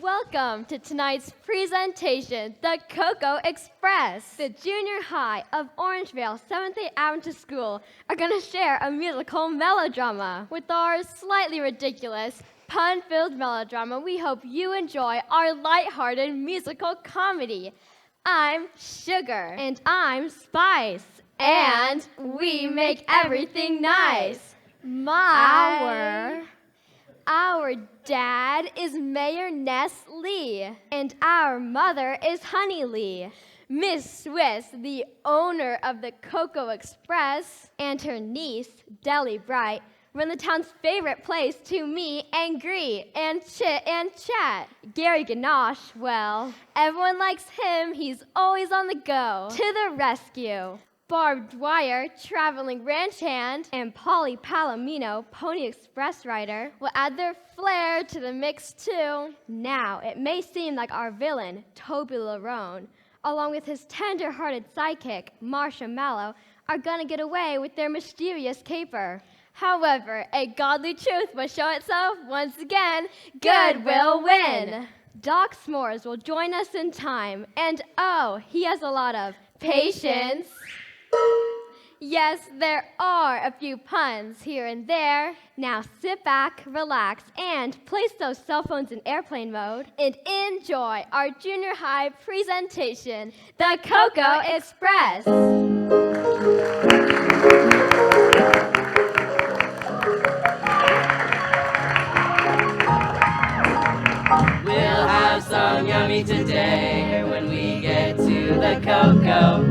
Welcome to tonight's presentation, The Cocoa Express. The junior high of Orangevale 7th Adventist School are going to share a musical melodrama. With our slightly ridiculous, pun-filled melodrama, we hope you enjoy our lighthearted musical comedy. I'm Sugar. And I'm Spice. And we make everything nice. Our dad is Mayor Ness Lee. And our mother is Honey Lee. Miss Swiss, the owner of the Cocoa Express, and her niece, Deli Bright, run the town's favorite place to meet and greet and chit and chat. Gary Ganache, well, everyone likes him. He's always on the go. To the rescue. Barb Dwyer, traveling ranch hand, and Polly Palomino, Pony Express rider, will add their flair to the mix too. Now, it may seem like our villain, Toby Larone, along with his tender-hearted sidekick, Marcia Mallow, are gonna get away with their mysterious caper. However, a godly truth will show itself once again. Good will win. Doc S'mores will join us in time, and oh, he has a lot of patience. Yes, there are a few puns here and there. Now sit back, relax, and place those cell phones in airplane mode and enjoy our junior high presentation, The Cocoa Express. We'll have some yummy today when we get to the Cocoa.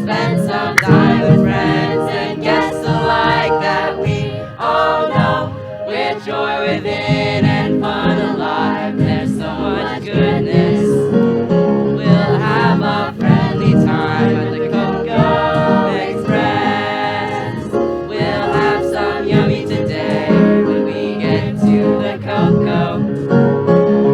Spend some time with friends and guests alike that we all know. With joy within and fun alive, there's so much goodness. We'll have a friendly time at the Cocoa Express. We'll have some yummy today when we get to the Cocoa.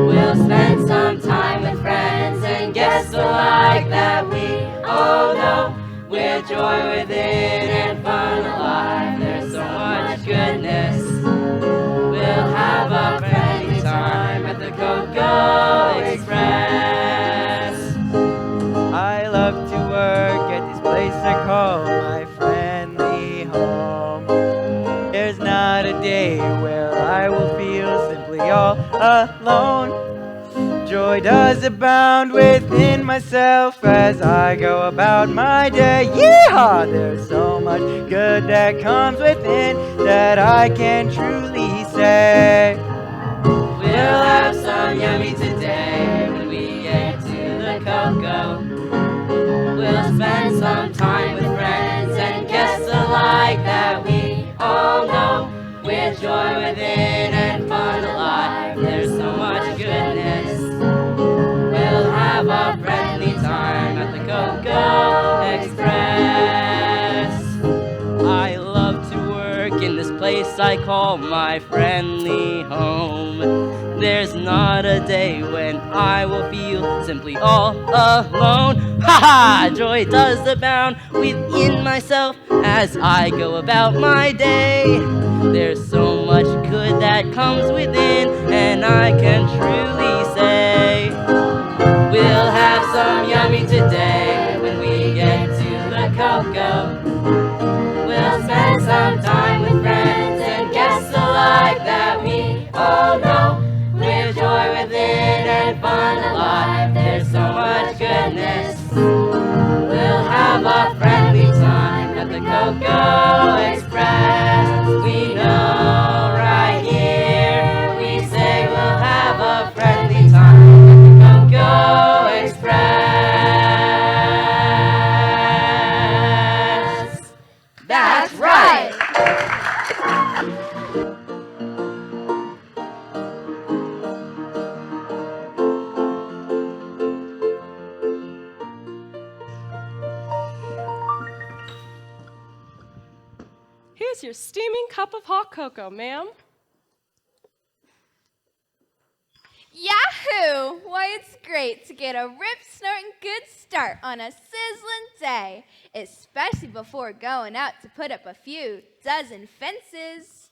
We'll spend some time with friends and guests alike that we all know. With joy within and fun alive, there's so much goodness. We'll have a friendly time at the Cocoa Express. I love to work at this place I call my friendly home. There's not a day where I will feel simply all alone. Joy does abound within myself as I go about my day. Yeehaw! There's so much good that comes within that I can truly say. We'll have some yummy today when we get to the Cocoa. We'll spend some time with friends and guests alike that we all know. With joy within and fun alive, there's so much goodness. We'll have a friendly time at the Cocoa Express. I love to work in this place I call my friendly home. There's not a day when I will feel simply all alone. Ha ha! Joy does abound within myself as I go about my day. There's so much good that comes within, and I can truly say, we'll have some yummy today when we get to the Cocoa. We'll spend some time with friends and guests alike that we all know. With joy within and fun alive, there's so much goodness. We'll have a friendly time at the Cocoa Express. We know right here, we say we'll have a friendly time at the Cocoa Express. That's right! Here's your steaming cup of hot cocoa, ma'am. Yahoo! Why, it's great to get a rip-snorting good start on a sizzling day, especially before going out to put up a few dozen fences.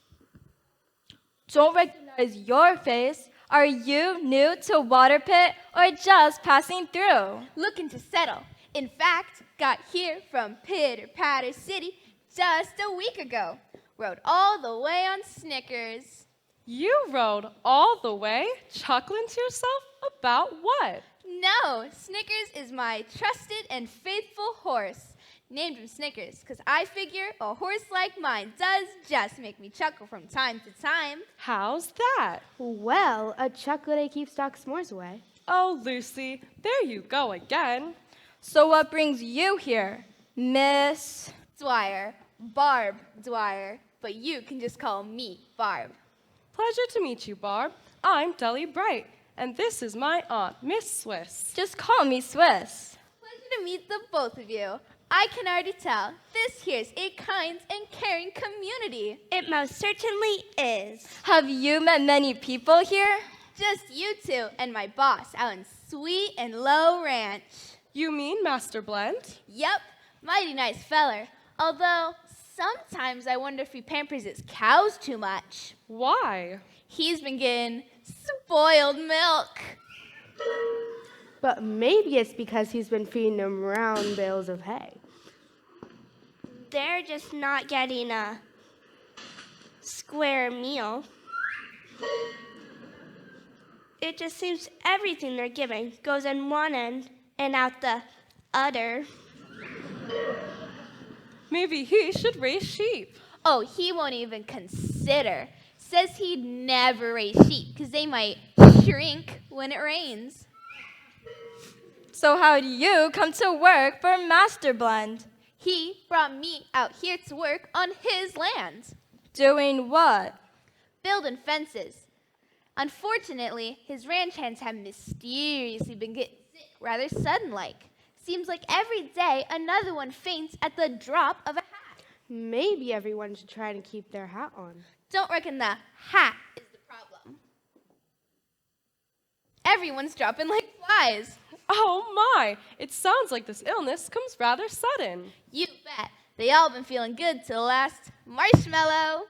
Don't recognize your face. Are you new to Water Pit or just passing through? Looking to settle. In fact, got here from Pitter Patter City just a week ago. Rode all the way on Snickers. You rode all the way, chuckling to yourself about what? No, Snickers is my trusted and faithful horse. Named him Snickers because I figure a horse like mine does just make me chuckle from time to time. How's that? Well, a chocolate keeps Doc S'mores away. Oh, Lucy, there you go again. So what brings you here, Miss? Dwyer, Barb Dwyer, but you can just call me Barb. Pleasure to meet you, Barb. I'm Deli Bright, and this is my aunt, Miss Swiss. Just call me Swiss. Pleasure to meet the both of you. I can already tell this here's a kind and caring community. It most certainly is. Have you met many people here? Just you two and my boss out in Sweet and Low Ranch. You mean Master Blend? Yep, mighty nice feller. Although sometimes I wonder if he pampers his cows too much. Why? He's been getting spoiled milk. But maybe it's because he's been feeding them round bales of hay. They're just not getting a square meal. It just seems everything they're giving goes in one end and out the other. Maybe he should raise sheep. Oh, he won't even consider. Says he'd never raise sheep because they might shrink when it rains. So how do you come to work for Master Blend? He brought me out here to work on his land. Doing what? Building fences. Unfortunately, his ranch hands have mysteriously been getting sick rather sudden-like. Seems like every day another one faints at the drop of a hat. Maybe everyone should try to keep their hat on. Don't reckon the hat is the problem. Everyone's dropping like flies. Oh my, it sounds like this illness comes rather sudden. You bet. They all been feeling good till last marshmallow.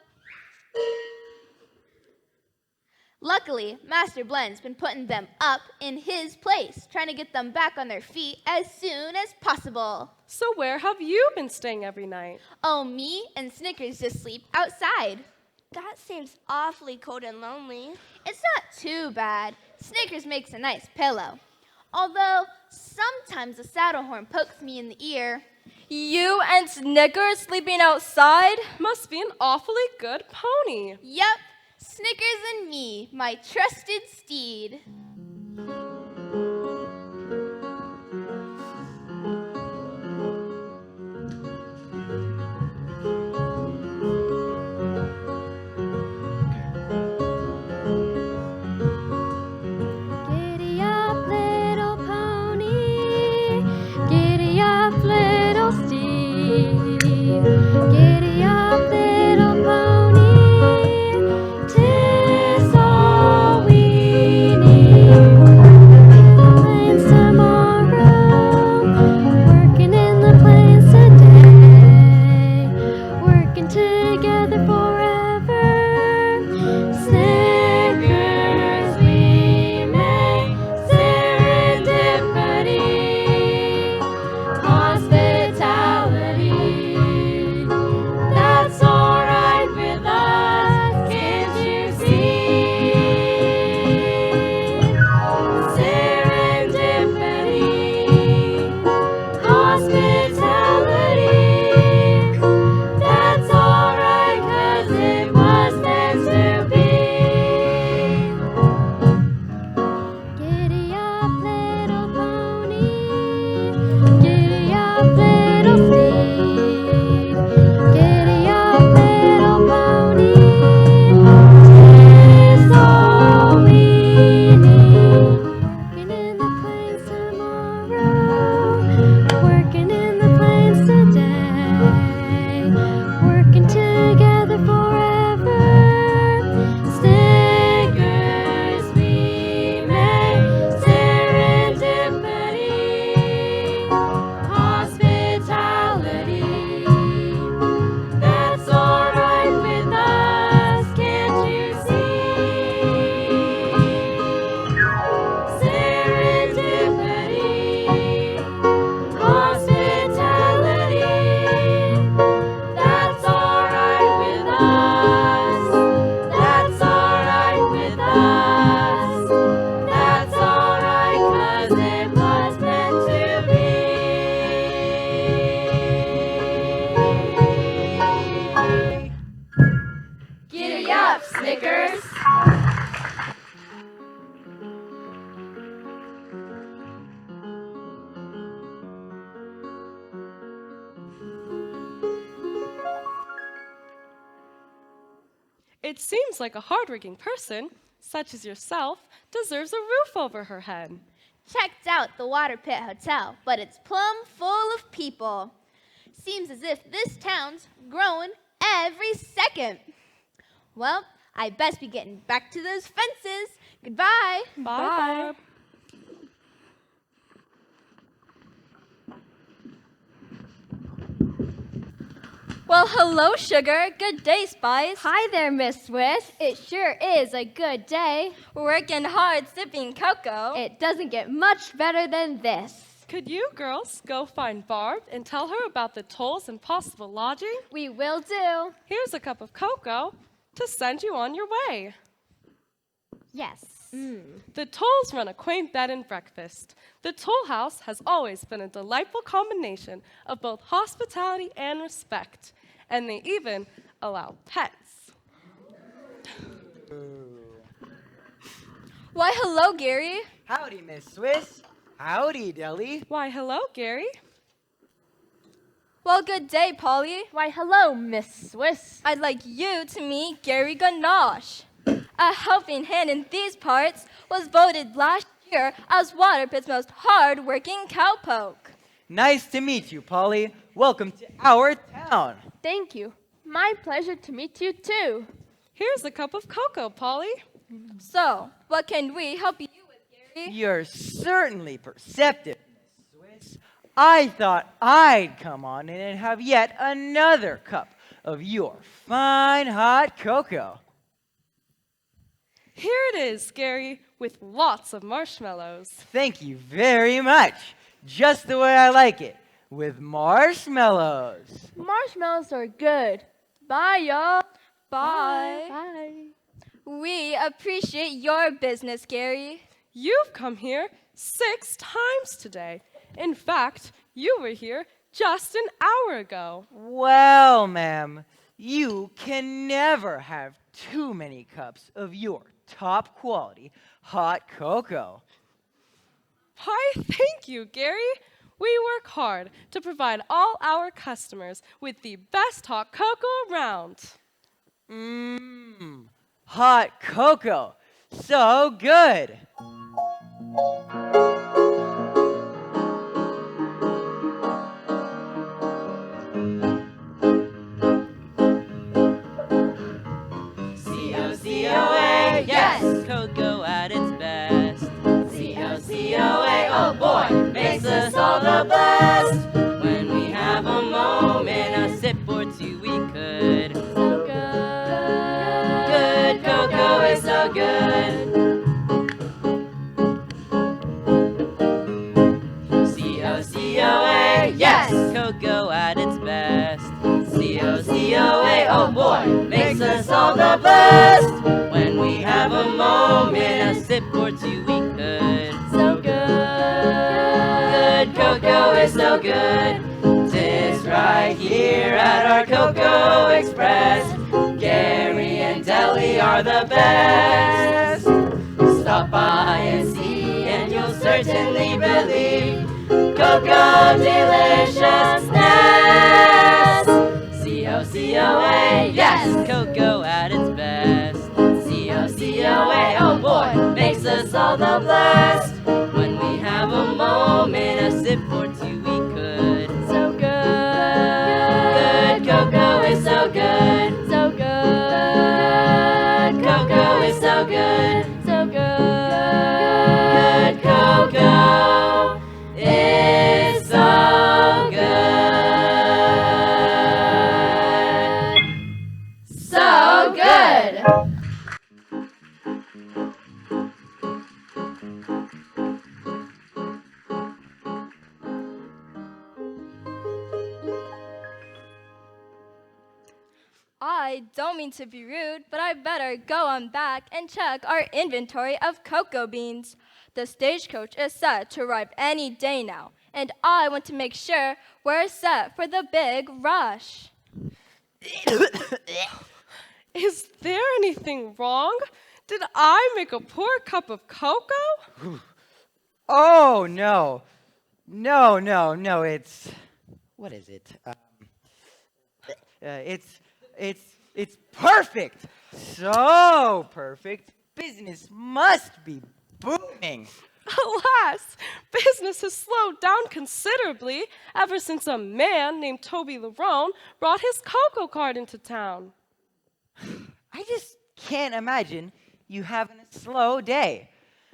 Luckily, Master Blend's been putting them up in his place, trying to get them back on their feet as soon as possible. So where have you been staying every night? Oh, me and Snickers just sleep outside. That seems awfully cold and lonely. It's not too bad. Snickers makes a nice pillow. Although, sometimes the saddle horn pokes me in the ear. You and Snickers sleeping outside? Must be an awfully good pony. Yep, Snickers and me, my trusted steed. Giddy up, little pony. Giddy up, little steed. Giddy up, little pony. 'Tis all we need. Plains tomorrow, working in the plains today, working together forever. Snickers we make, serendipity, hospitality. That's alright with us, can't you see? Serendipity, hospitality. That's alright 'cause up, Snickers! It seems like a hardworking person, such as yourself, deserves a roof over her head. Checked out the Water Pit Hotel, but it's plumb full of people. Seems as if this town's growing every second. Well, I best be getting back to those fences. Goodbye. Bye. Well, hello, Sugar. Good day, Spice. Hi there, Miss Swiss. It sure is a good day. Working hard sipping cocoa. It doesn't get much better than this. Could you girls go find Barb and tell her about the tolls and possible lodging? We will do. Here's a cup of cocoa to send you on your way. Yes. The Tolls run a quaint bed and breakfast. The Toll House has always been a delightful combination of both hospitality and respect, and they even allow pets. Why, hello, Gary. Howdy, Miss Swiss. Howdy, Deli. Why, hello, Gary. Well, good day, Polly. Why, hello, Miss Swiss. I'd like you to meet Gary Ganache. A helping hand in these parts was voted last year as Waterpit's most hard-working cowpoke. Nice to meet you, Polly. Welcome to our town. Thank you. My pleasure to meet you, too. Here's a cup of cocoa, Polly. So, what can we help you with, Gary? You're certainly perceptive, Miss Swiss. I thought I'd come on in and have yet another cup of your fine hot cocoa. Here it is, Gary, with lots of marshmallows. Thank you very much. Just the way I like it, with marshmallows. Marshmallows are good. Bye, y'all. Bye. Bye. We appreciate your business, Gary. You've come here 6 times today. In fact, you were here just an hour ago. Well, ma'am, you can never have too many cups of your top quality hot cocoa. Why, thank you, Gary. We work hard to provide all our customers with the best hot cocoa around. Hot cocoa. So good. C-O-C-O-A, yes! Cocoa at its best. C-O-C-O-A, oh boy, makes us all the best. When we have a moment, a sip or two we could. So good. Good cocoa is so good. C-O-C-O-A, yes! Cocoa at its best. C-O-C-O-A, oh boy, makes us all the best. When we have a moment, a sip or two we could. So good. Good cocoa is so good. 'Tis right here at our Cocoa Express. Gary and Deli are the best. Stop by and see, and you'll certainly believe cocoa deliciousness. C-O-C-O-A, yes! Cocoa at its best. C-O-C-O-A, oh boy, makes us all the blessed. When we have a moment, a sip or two we could. So good. Good cocoa is so good. So good. Cocoa is so good. So Good good. cocoa is so good. So good. I don't mean to be rude, but I better go on back and check our inventory of cocoa beans. The stagecoach is set to arrive any day now, and I want to make sure we're set for the big rush. Is there anything wrong? Did I make a poor cup of cocoa? Oh, no. No, it's... What is it? It's perfect. So perfect. Business must be booming. Alas, business has slowed down considerably ever since a man named Toby Larone brought his cocoa cart into town. I just can't imagine you having a slow day.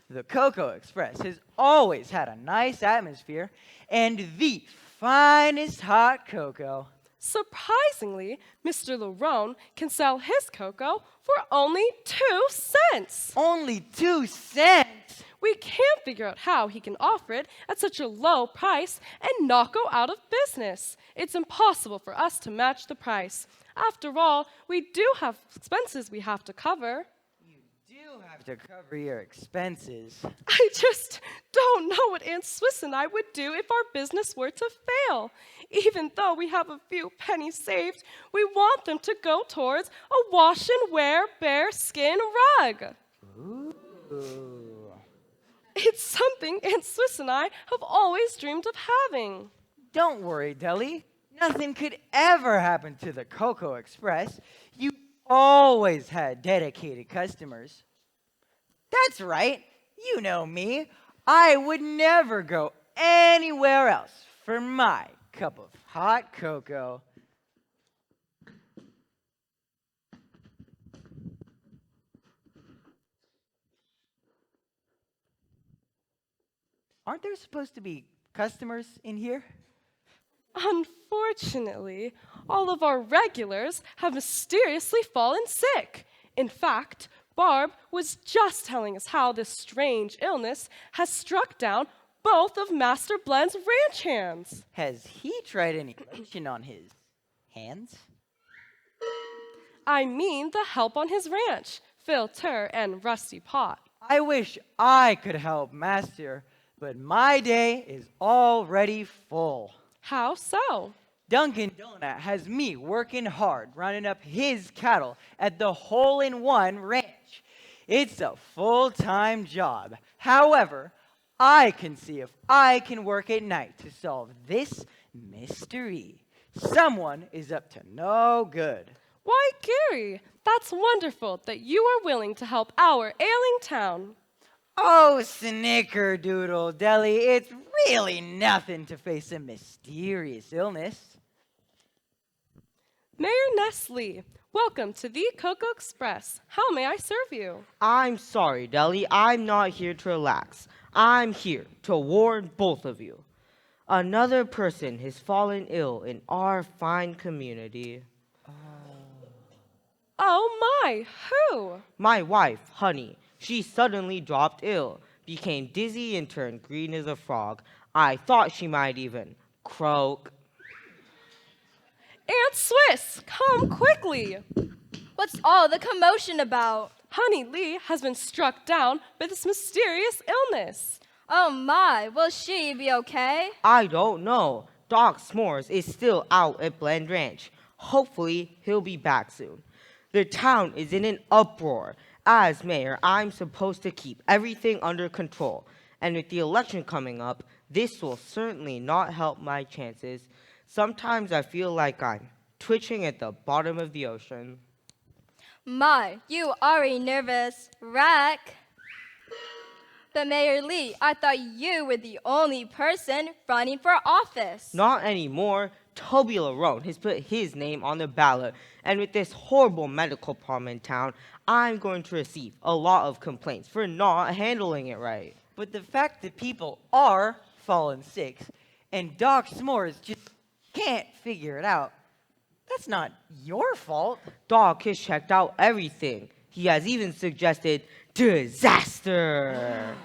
The Cocoa Express has always had a nice atmosphere and the finest hot cocoa. Surprisingly, Mr. Larone can sell his cocoa for only 2 cents. Only 2 cents? We can't figure out how he can offer it at such a low price and not go out of business. It's impossible for us to match the price. After all, we do have expenses we have to cover. You do have to cover your expenses. I just don't know what Aunt Swiss and I would do if our business were to fail. Even though we have a few pennies saved, we want them to go towards a wash and wear bearskin rug. Ooh. It's something Aunt Swiss and I have always dreamed of having. Don't worry, Deli. Nothing could ever happen to the Cocoa Express. You always had dedicated customers. That's right. You know me. I would never go anywhere else for my cup of hot cocoa. Aren't there supposed to be customers in here? Unfortunately, all of our regulars have mysteriously fallen sick. In fact, Barb was just telling us how this strange illness has struck down both of Master Blend's ranch hands. Has he tried any lotion on his hands? I mean the help on his ranch, Phil Tur and Rusty Pot. I wish I could help Master, but my day is already full. How so? Dunkin' Donut has me working hard rounding up his cattle at the Hole-in-One Ranch. It's a full-time job. However, I can see if I can work at night to solve this mystery. Someone is up to no good. Why, Gary, that's wonderful that you are willing to help our ailing town. Oh, snickerdoodle, Deli, it's really nothing to face a mysterious illness. Mayor Nestle, welcome to the Cocoa Express. How may I serve you? I'm sorry, Deli. I'm not here to relax. I'm here to warn both of you. Another person has fallen ill in our fine community. Oh my, who? My wife, Honey. She suddenly dropped ill, became dizzy, and turned green as a frog. I thought she might even croak. Aunt Swiss, come quickly. What's all the commotion about? Honey Lee has been struck down by this mysterious illness. Oh my, will she be okay? I don't know. Doc S'mores is still out at Blend Ranch. Hopefully, he'll be back soon. The town is in an uproar. As mayor, I'm supposed to keep everything under control. And with the election coming up, this will certainly not help my chances. Sometimes I feel like I'm twitching at the bottom of the ocean. My, you are a nervous wreck. But Mayor Lee, I thought you were the only person running for office. Not anymore. Toby Larone has put his name on the ballot. And with this horrible medical problem in town, I'm going to receive a lot of complaints for not handling it right. But the fact that people are falling sick and Doc S'mores just can't figure it out, that's not your fault. Doc has checked out everything. He has even suggested disaster.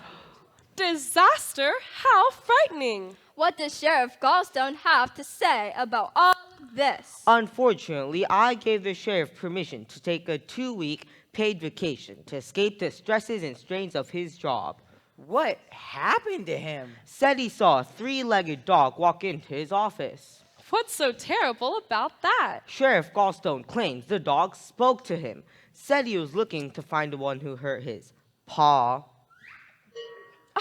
Disaster? How frightening. What does Sheriff Gallstone have to say about all of this? Unfortunately, I gave the sheriff permission to take a 2-week paid vacation to escape the stresses and strains of his job. What happened to him? Said he saw a 3-legged dog walk into his office. What's so terrible about that? Sheriff Gallstone claims the dog spoke to him, said he was looking to find the one who hurt his paw.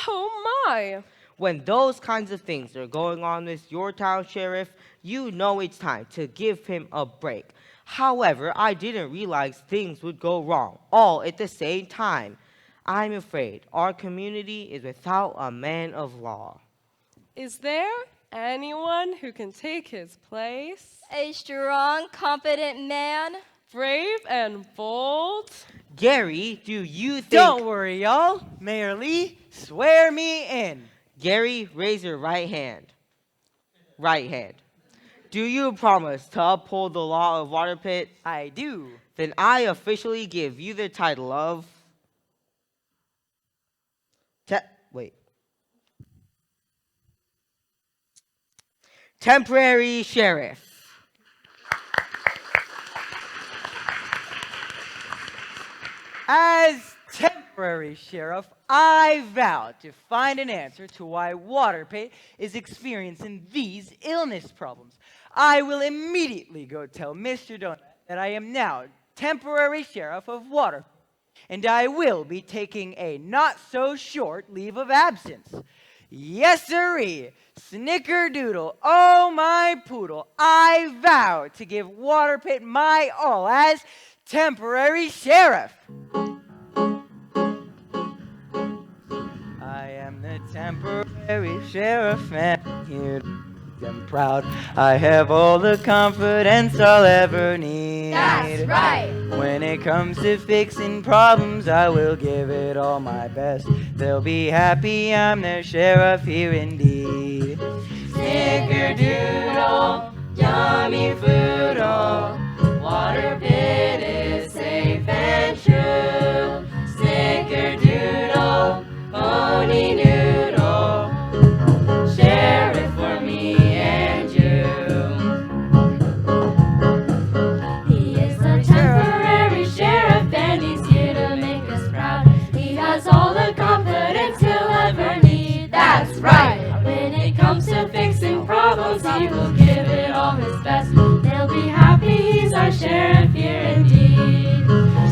Oh my! When those kinds of things are going on with your town sheriff, you know it's time to give him a break. However, I didn't realize things would go wrong all at the same time. I'm afraid our community is without a man of law. Is there anyone who can take his place? A strong, confident man. Brave and bold? Gary, do you think... Don't worry, y'all. Mayor Lee, swear me in. Gary, raise your right hand. Right hand. Do you promise to uphold the law of Water Pit? I do. Then I officially give you the title of... Temporary Sheriff. As temporary sheriff, I vow to find an answer to why Water Pit is experiencing these illness problems. I will immediately go tell Mr. Donut that I am now temporary sheriff of Water Pit, and I will be taking a not-so-short leave of absence. Yes, sirree, snickerdoodle, oh my poodle, I vow to give Water Pit my all as temporary sheriff. I am the temporary sheriff and here I'm proud. I have all the confidence I'll ever need. That's right. When it comes to fixing problems, I will give it all my best. They'll be happy I'm their sheriff here indeed. Snickerdoodle, yummy foodle, Water Pit is safe and true. Snickerdoodle, pony noodle, sheriff for me and you. He is the temporary sheriff and he's here to make us proud. He has all the confidence he'll ever need. That's right. When it comes to fixing problems, he will give it all his best. They'll be happy he's our sheriff here indeed.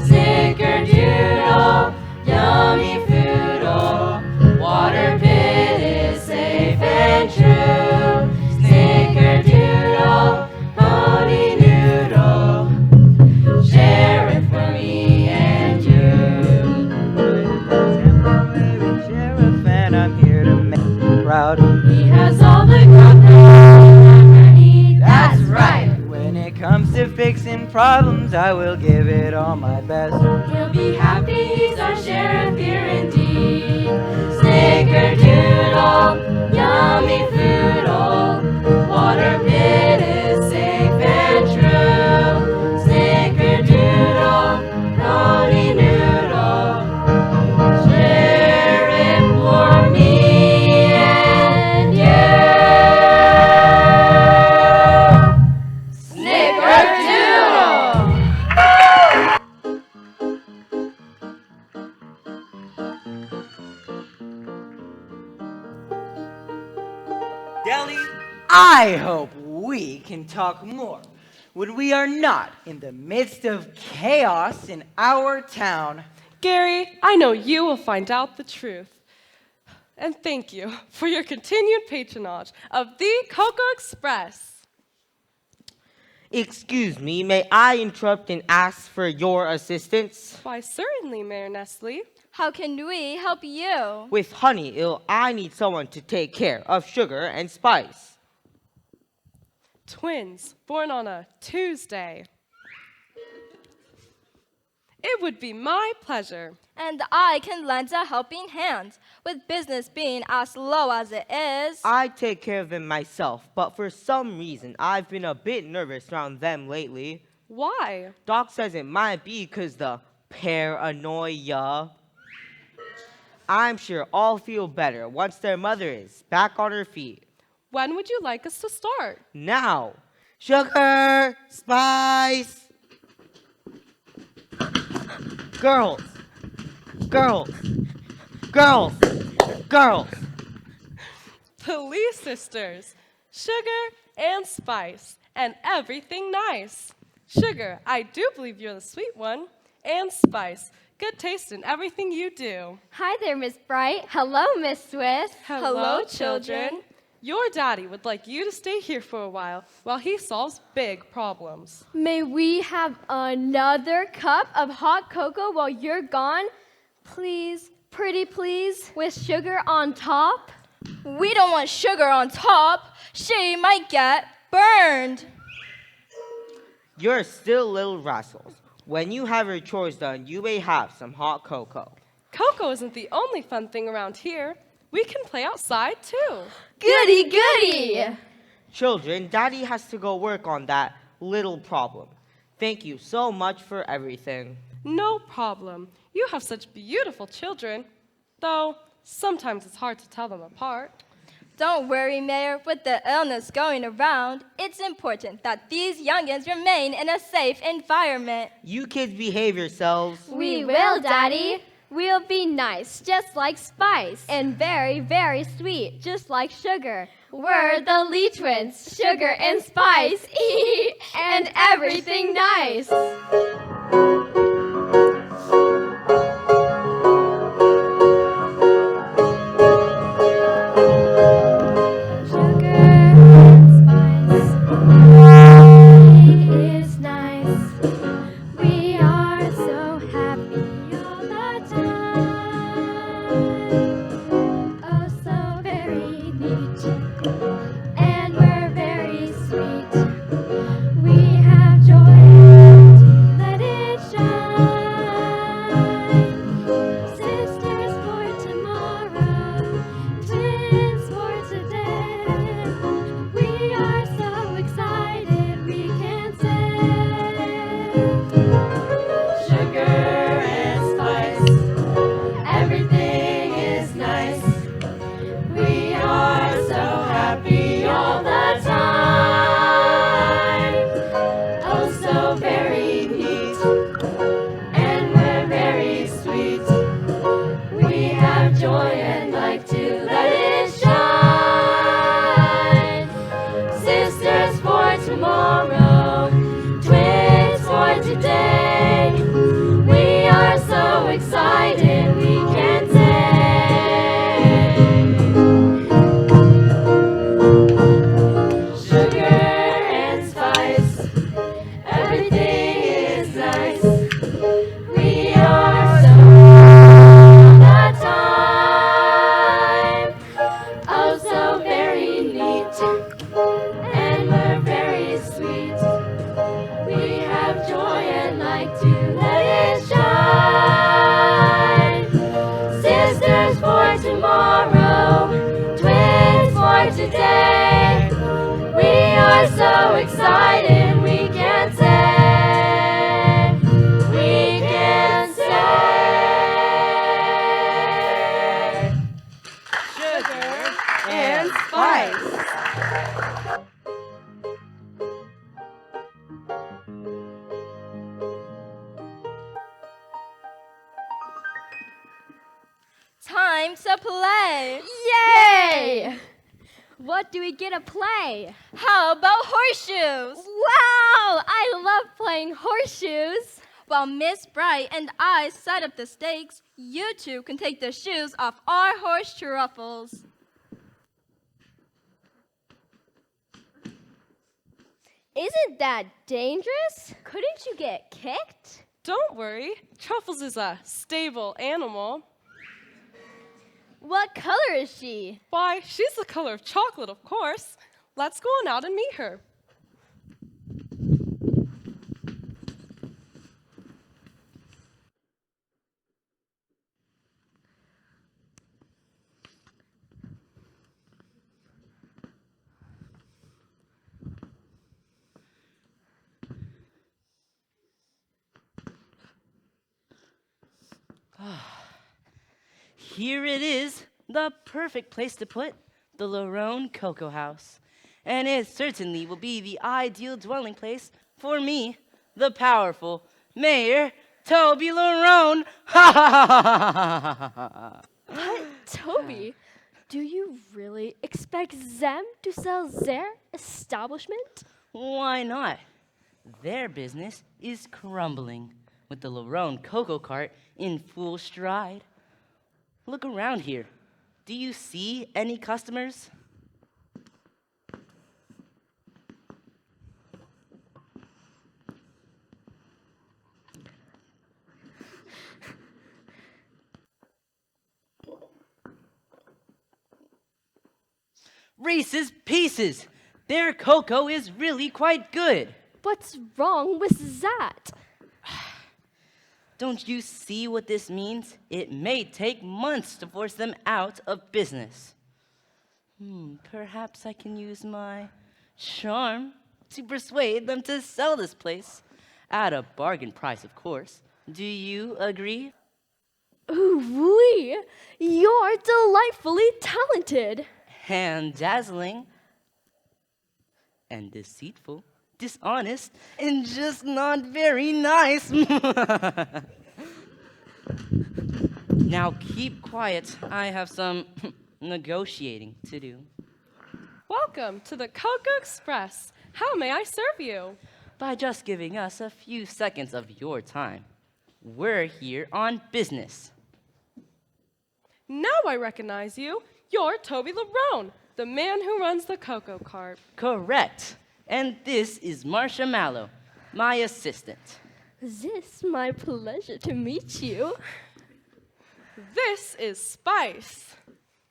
Snickerdoodle, yummy foodle, Water Pit is safe and true. Snickerdoodle, pony noodle, sheriff for me and you. Temporary sheriff and I'm here to make you proud. He has all the confidence you'll ever need. That's right. When it comes to fixing problems, I will give it all my best. He'll be happy he's our sheriff here indeed. Snickerdoodle, yummy foodle, Water Pit is safe and true. Snickerdoodle, pony noodle, sheriff for me and you. Snickerdoodle! Deli, I hope we can talk more when we are not in the midst of chaos in our town. Gary, I know you will find out the truth. And thank you for your continued patronage of the Cocoa Express. Excuse me, may I interrupt and ask for your assistance? Why, certainly, Mayor Nestle. How can we help you? With honey ill, I need someone to take care of sugar and spice. Twins born on a Tuesday. It would be my pleasure. And I can lend a helping hand. With business being as low as it is, I take care of them myself, but for some reason, I've been a bit nervous around them lately. Why? Doc says it might be because the paranoia. I'm sure all feel better once their mother is back on her feet. When would you like us to start? Now, sugar, spice. Girls, girls, girls, girls. Police sisters, sugar and spice, and everything nice. Sugar, I do believe you're the sweet one, and spice, good taste in everything you do. Hi there, Miss Bright. Hello, Miss Swiss. Hello, children. Your daddy would like you to stay here for a while he solves big problems. May we have another cup of hot cocoa while you're gone? Please, pretty please, with sugar on top? We don't want sugar on top. She might get burned. You're still little rascals. When you have your chores done, you may have some hot cocoa. Cocoa isn't the only fun thing around here. We can play outside too. Goody, goody! Children, Daddy has to go work on that little problem. Thank you so much for everything. No problem. You have such beautiful children, though sometimes it's hard to tell them apart. Don't worry, Mayor. With the illness going around, it's important that these youngins remain in a safe environment. You kids behave yourselves. We will, Daddy. We'll be nice, just like Spice, and very, very sweet, just like Sugar. We're the Lee twins, Sugar and Spice, and everything nice. Time to play. Yay! What do we get to play? How about horseshoes? Wow! I love playing horseshoes. While Miss Bright and I set up the stakes, you two can take the shoes off our horse truffles. Isn't that dangerous? Couldn't you get kicked? Don't worry, Truffles is a stable animal. What color is she? Why, she's the color of chocolate, of course. Let's go on out and meet her. Here it is, the perfect place to put the Lerone Cocoa House. And it certainly will be the ideal dwelling place for me, the powerful Mayor Toby Lerone. Toby, Do you really expect them to sell their establishment? Why not? Their business is crumbling with the Larone Cocoa Cart in full stride. Look around here. Do you see any customers? Reese's Pieces! Their cocoa is really quite good. What's wrong with that? Don't you see what this means? It may take months to force them out of business. Perhaps I can use my charm to persuade them to sell this place. At a bargain price, of course. Do you agree? Ooh-wee! You're delightfully talented. And dazzling. And deceitful. Dishonest. And just not very nice. Now keep quiet. I have some negotiating to do. Welcome to the Cocoa Express. How may I serve you? By just giving us a few seconds of your time. We're here on business. Now I recognize you. You're Toby Larone, the man who runs the Cocoa Cart. Correct. And this is Marcia Mallow, my assistant. This my pleasure to meet you. This is Spice.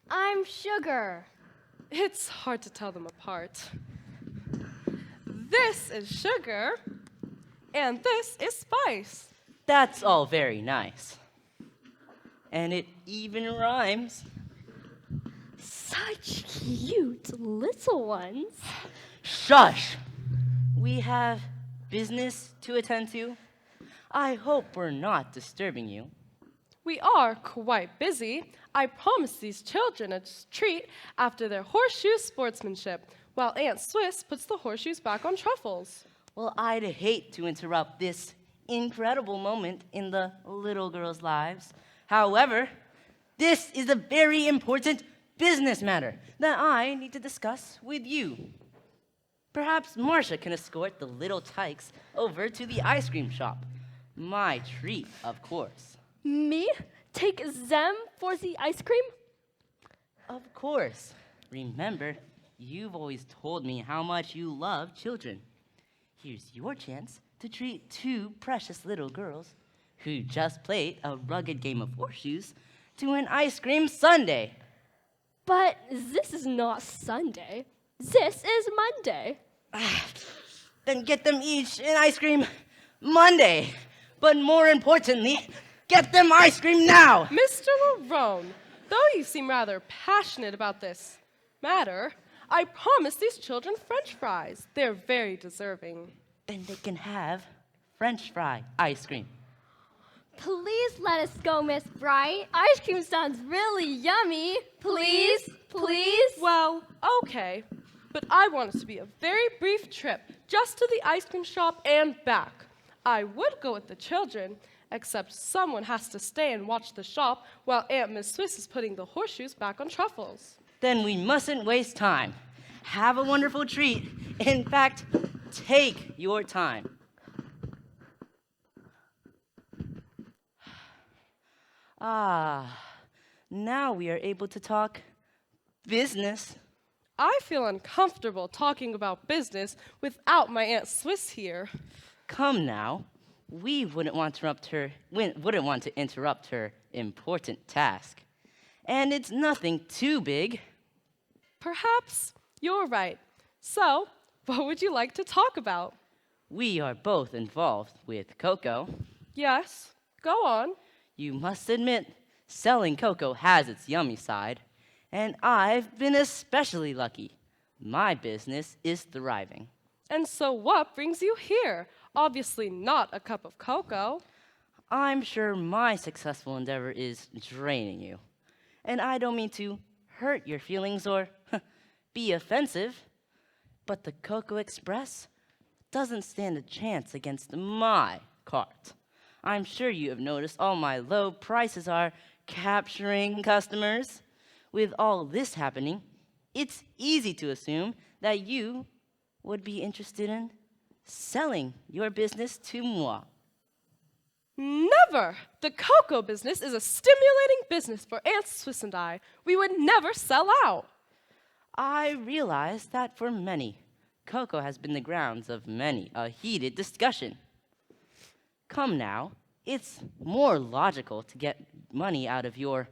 I'm Sugar. It's hard to tell them apart. This is Sugar, and this is Spice. That's all very nice. And it even rhymes. Such cute little ones. Shush! We have business to attend to. I hope we're not disturbing you. We are quite busy. I promised these children a treat after their horseshoe sportsmanship, while Aunt Swiss puts the horseshoes back on Truffles. Well, I'd hate to interrupt this incredible moment in the little girls' lives. However, this is a very important business matter that I need to discuss with you. Perhaps Marcia can escort the little tykes over to the ice cream shop. My treat, of course. Me? Take them for the ice cream? Of course. Remember, you've always told me how much you love children. Here's your chance to treat two precious little girls who just played a rugged game of horseshoes to an ice cream sundae. But this is not Sunday. This is Monday. Then get them each an ice cream Monday. But more importantly, get them ice cream now. Mr. Larone, though you seem rather passionate about this matter, I promised these children French fries. They're very deserving. Then they can have French fry ice cream. Please let us go, Miss Bright. Ice cream sounds really yummy. Please, please. Well, okay. But I want it to be a very brief trip, just to the ice cream shop and back. I would go with the children, except someone has to stay and watch the shop while Aunt Miss Swiss is putting the horseshoes back on Truffles. Then we mustn't waste time. Have a wonderful treat. In fact, take your time. Now we are able to talk business. I feel uncomfortable talking about business without my Aunt Swiss here. Come now. We wouldn't want to interrupt her important task. And it's nothing too big. Perhaps you're right. So, what would you like to talk about? We are both involved with cocoa. Yes, go on. You must admit, selling cocoa has its yummy side. And I've been especially lucky. My business is thriving. And so what brings you here? Obviously not a cup of cocoa. I'm sure my successful endeavor is draining you. And I don't mean to hurt your feelings or be offensive, but the Cocoa Express doesn't stand a chance against my cart. I'm sure you have noticed all my low prices are capturing customers. With all this happening, it's easy to assume that you would be interested in selling your business to moi. Never! The cocoa business is a stimulating business for Aunt Swiss and I. We would never sell out. I realize that for many, cocoa has been the grounds of many a heated discussion. Come now, it's more logical to get money out of your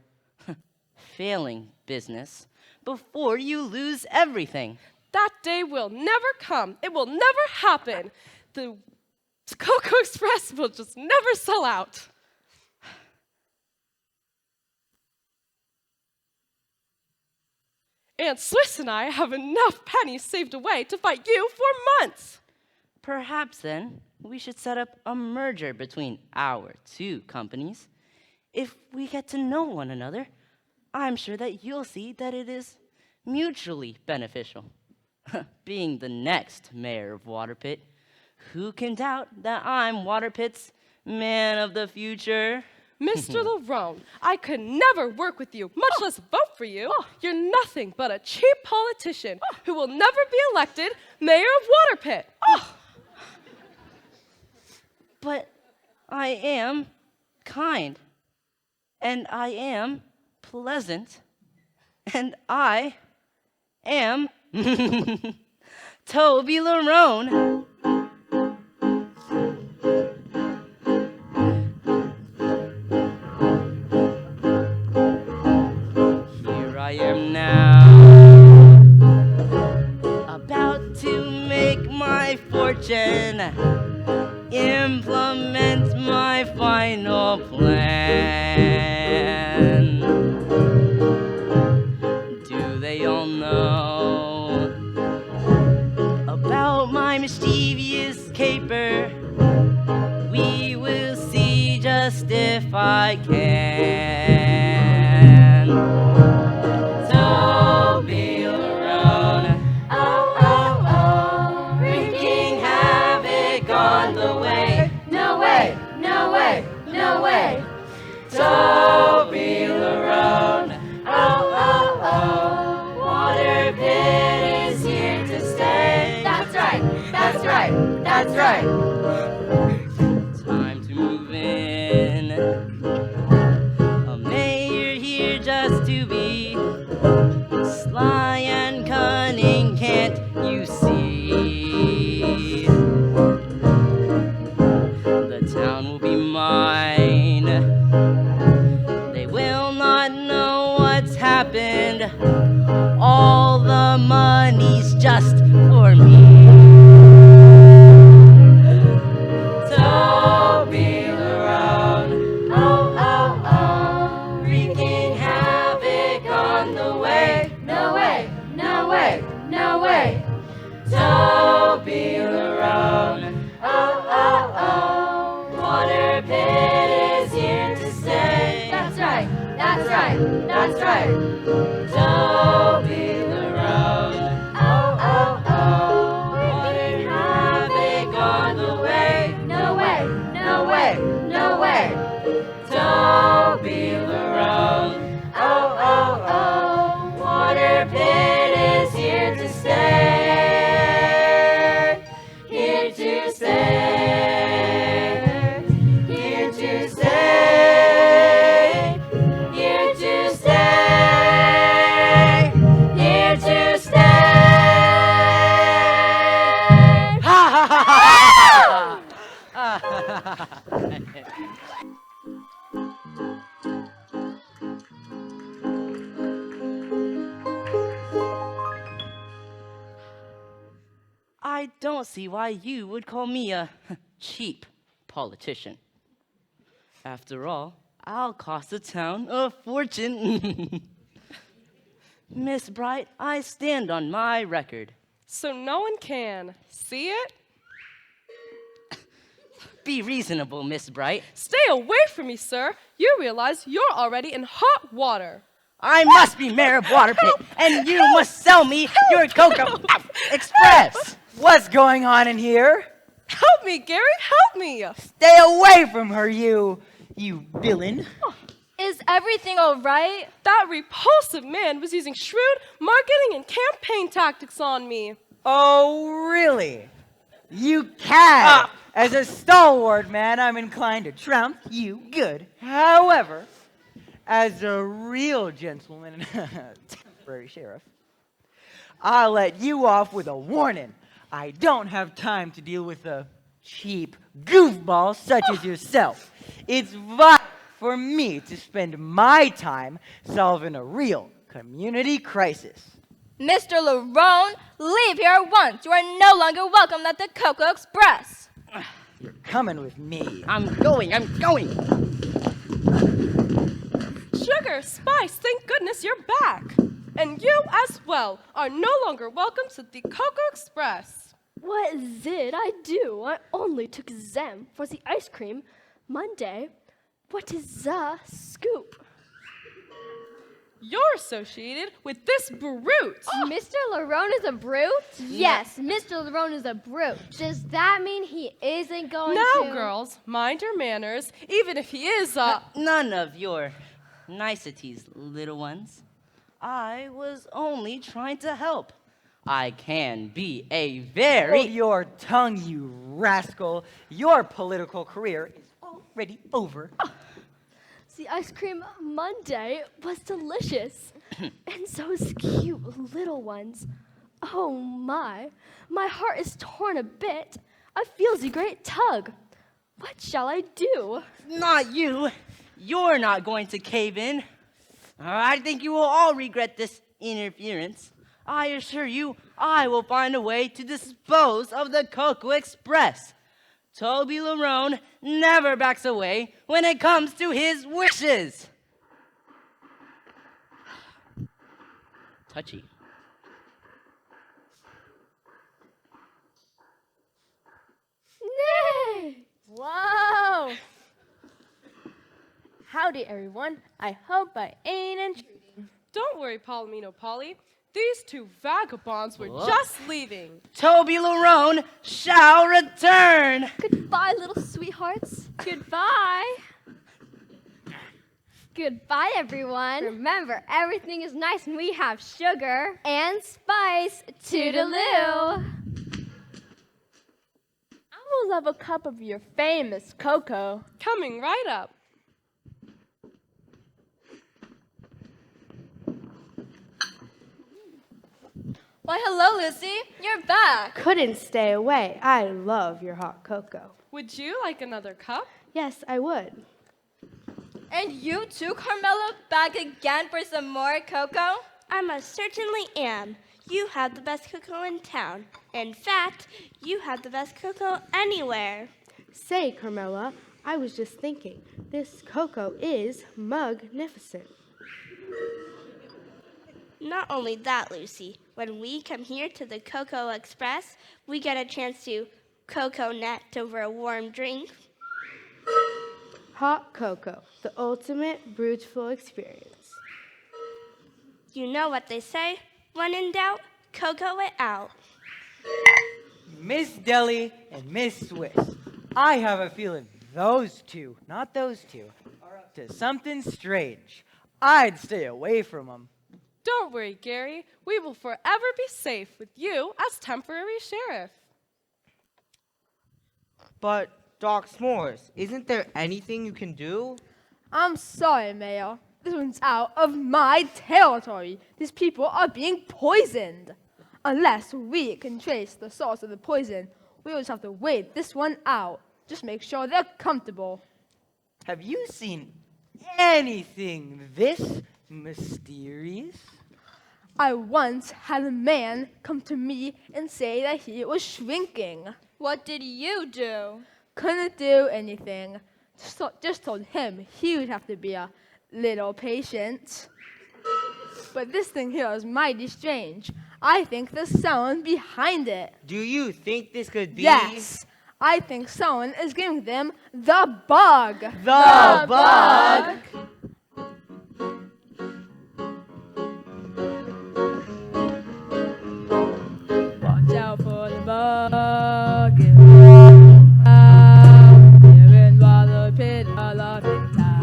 failing business before you lose everything. That day will never come. It will never happen. The Cocoa Express will just never sell out. Aunt Swiss and I have enough pennies saved away to fight you for months. Perhaps then we should set up a merger between our two companies. If we get to know one another, I'm sure that you'll see that it is mutually beneficial. Being the next mayor of Waterpit, who can doubt that I'm Waterpit's man of the future? Mr. Larone, I could never work with you, much less vote for you. You're nothing but a cheap politician who will never be elected mayor of Waterpit. But I am kind, and I am pleasant, and I am Toby Larone. Here I am now, about to make my fortune, implement my final plan. Do they all know about my mischievous caper? We will see just if I can. Toby Larone, oh, oh, oh, wreaking havoc on the way. No way, no way, no way. Toby Larone, oh, oh, oh, Waterpit is here to stay. That's right, that's right, that's right. Time to move in. A mayor here just to be sly and cunning, can't you see? The town will be mine. They will not know what's happened. All the money's just for me. Toby Larone, oh, oh, oh, wreaking havoc on the way. No way, no way, no way. Toby Larone, oh, oh, oh, Waterpit is here to stay. That's right, that's right, that's right. Toby Larone, oh, oh, oh, wreaking havoc on the way. No way, no way, no way. Toby Larone, oh, oh, oh, Waterpit is here to stay. Here to stay. Here to stay. Here to stay. Here to stay. Ha ha ha ha! I don't see why you would call me a cheap politician. After all, I'll cost the town a fortune. Miss Bright, I stand on my record. So no one can see it? Be reasonable, Miss Bright. Stay away from me, sir. You realize you're already in hot water. I must be mayor of Waterpit, and you must sell me your Cocoa Express. What's going on in here? Help me, Gary, help me. Stay away from her, you villain. Is Is everything all right? That repulsive man was using shrewd marketing and campaign tactics on me. Oh, really? You can! As a stalwart man, I'm inclined to trounce you good. However, as a real gentleman and temporary sheriff, I'll let you off with a warning. I don't have time to deal with a cheap goofball such as yourself. It's vital for me to spend my time solving a real community crisis. Mr. Larone, leave here at once. You are no longer welcome at the Cocoa Express. You're coming with me. I'm going. Sugar, Spice, thank goodness you're back. And you as well are no longer welcome to the Cocoa Express. What did I do? I only took them for the ice cream Monday. What is the scoop? You're associated with this brute. Mr. Larone is a brute? Yes, Mr. Larone is a brute. Does that mean he isn't going to? Now, girls, mind your manners, even if he is None of your niceties, little ones. I was only trying to help. I can be a very... Hold your tongue, you rascal. Your political career is already over. The ice cream Monday was delicious. And those cute little ones. Oh my heart is torn a bit. I feel the great tug. What shall I do? Not you. You're not going to cave in. I think you will all regret this interference. I assure you, I will find a way to dispose of the Cocoa Express. Toby Larone never backs away when it comes to his wishes. Touchy. Nay! Whoa! Howdy, everyone. I hope I ain't intruding. Don't worry, Palomino Polly. These two vagabonds were just leaving. Toby Larone shall return. Goodbye, little sweethearts. Goodbye. Goodbye, everyone. Remember, everything is nice when we have sugar and spice. Toodaloo. I will love a cup of your famous cocoa. Coming right up. Why, hello, Lucy. You're back. Couldn't stay away. I love your hot cocoa. Would you like another cup? Yes, I would. And you too, Carmela, back again for some more cocoa? I most certainly am. You have the best cocoa in town. In fact, you have the best cocoa anywhere. Say, Carmela, I was just thinking, this cocoa is magnificent. Not only that, Lucy, when we come here to the Cocoa Express, we get a chance to cocoa-net over a warm drink. Hot cocoa, the ultimate beautiful experience. You know what they say, when in doubt, cocoa it out. Miss Deli and Miss Swiss. I have a feeling those two, not those two, are up to something strange. I'd stay away from them. Don't worry, Gary. We will forever be safe with you as temporary sheriff. But, Doc S'mores, isn't there anything you can do? I'm sorry, Mayor. This one's out of my territory. These people are being poisoned. Unless we can trace the source of the poison, we'll just have to wait this one out. Just make sure they're comfortable. Have you seen anything this mysterious? I once had a man come to me and say that he was shrinking. What did you do? Couldn't do anything. Just told him he would have to be a little patient. But this thing here is mighty strange. I think there's someone behind it. Do you think this could be? Yes. I think someone is giving them the bug. The bug? Watch out for the bug. Here in the pit of laughing town.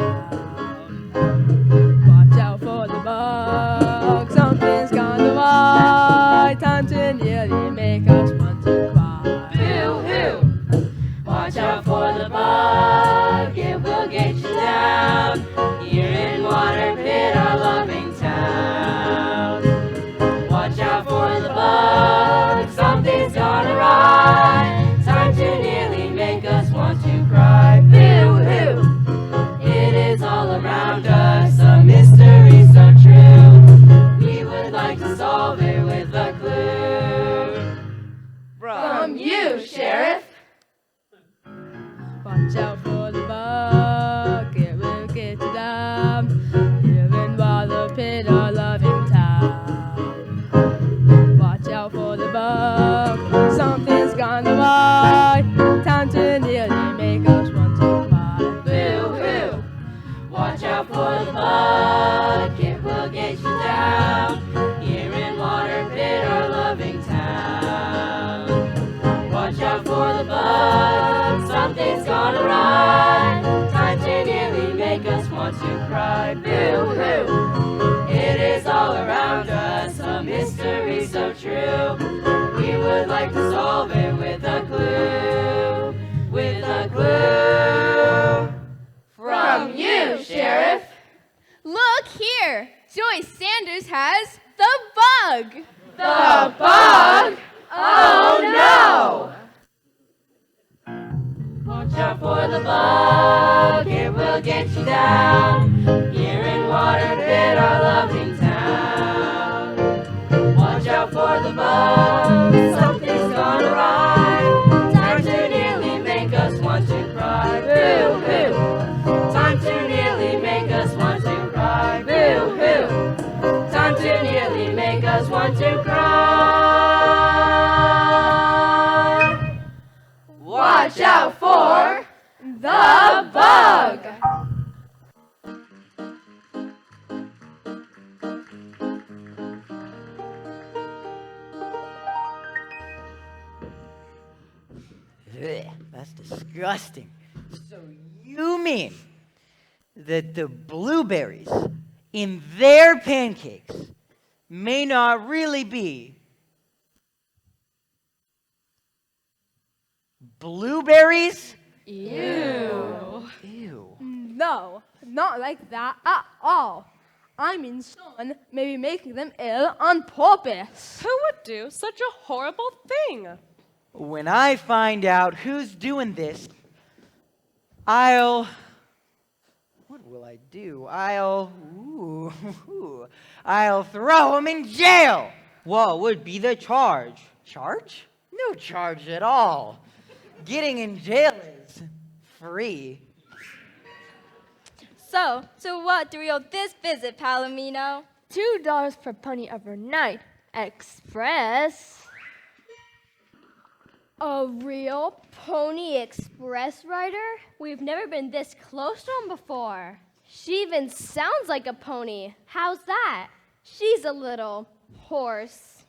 want to cry. Boo-hoo! It is all around us, a mystery so true. We would like to solve it with a clue. With a clue. From you, Sheriff. Look here! Joyce Sanders has the bug! The bug? Oh no! Watch out for the bug, it will get you down. Here in Waterbit, our loving town. Watch out for the bug, something's gone awry. Time to nearly make us want to cry. Boo-hoo! Time to nearly make us want to cry. Boo-hoo! Time to nearly make us want to cry. Watch out for the bug! Ugh, that's disgusting. So you mean that the blueberries in their pancakes may not really be blueberries? Ew. Ew. No, not like that at all. I mean, someone may be making them ill on purpose. Who would do such a horrible thing? When I find out who's doing this, what will I do? I'll throw him in jail. What would be the charge? Charge? No charge at all. Getting in jail is free. So, to what do we owe this visit, Palomino? $2 per pony overnight. Express. A real Pony Express rider? We've never been this close to him before. She even sounds like a pony. How's that? She's a little horse.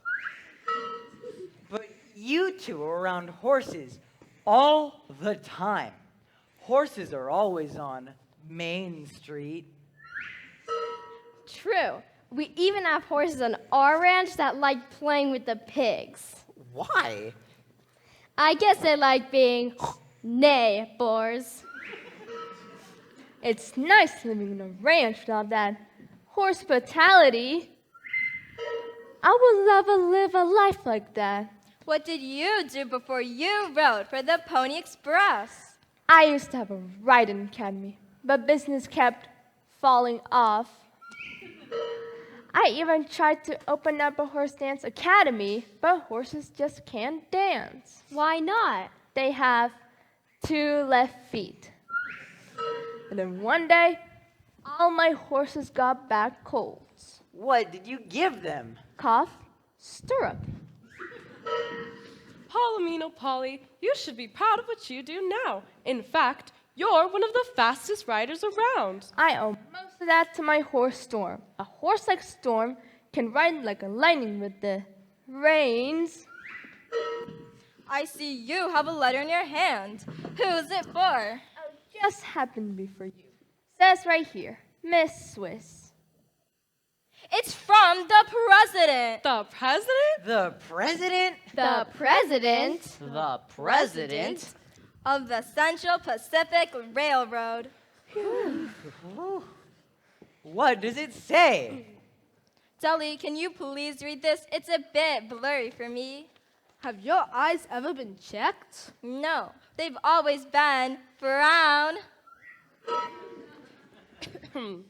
But you two are around horses all the time. Horses are always on Main Street. True. We even have horses on our ranch that like playing with the pigs. Why? I guess they like being neighbors. It's nice living in a ranch without that hospitality. I would love to live a life like that. What did you do before you rode for the Pony Express? I used to have a riding academy, but business kept falling off. I even tried to open up a horse dance academy, but horses just can't dance. Why not? They have 2 left feet. And then one day, all my horses got bad colds. What did you give them? Cough, stirrup. Palomino Polly, you should be proud of what you do now. In fact, you're one of the fastest riders around. I owe most of that to my horse Storm. A horse like Storm can ride like a lightning with the reins. I see you have a letter in your hand. Who's it for? Just happened to be for you. Says right here, Miss Swiss. It's from the president. The president? The president? The president? The president? Of the Central Pacific Railroad. What does it say? Deli, can you please read this? It's a bit blurry for me. Have your eyes ever been checked? No, they've always been brown. To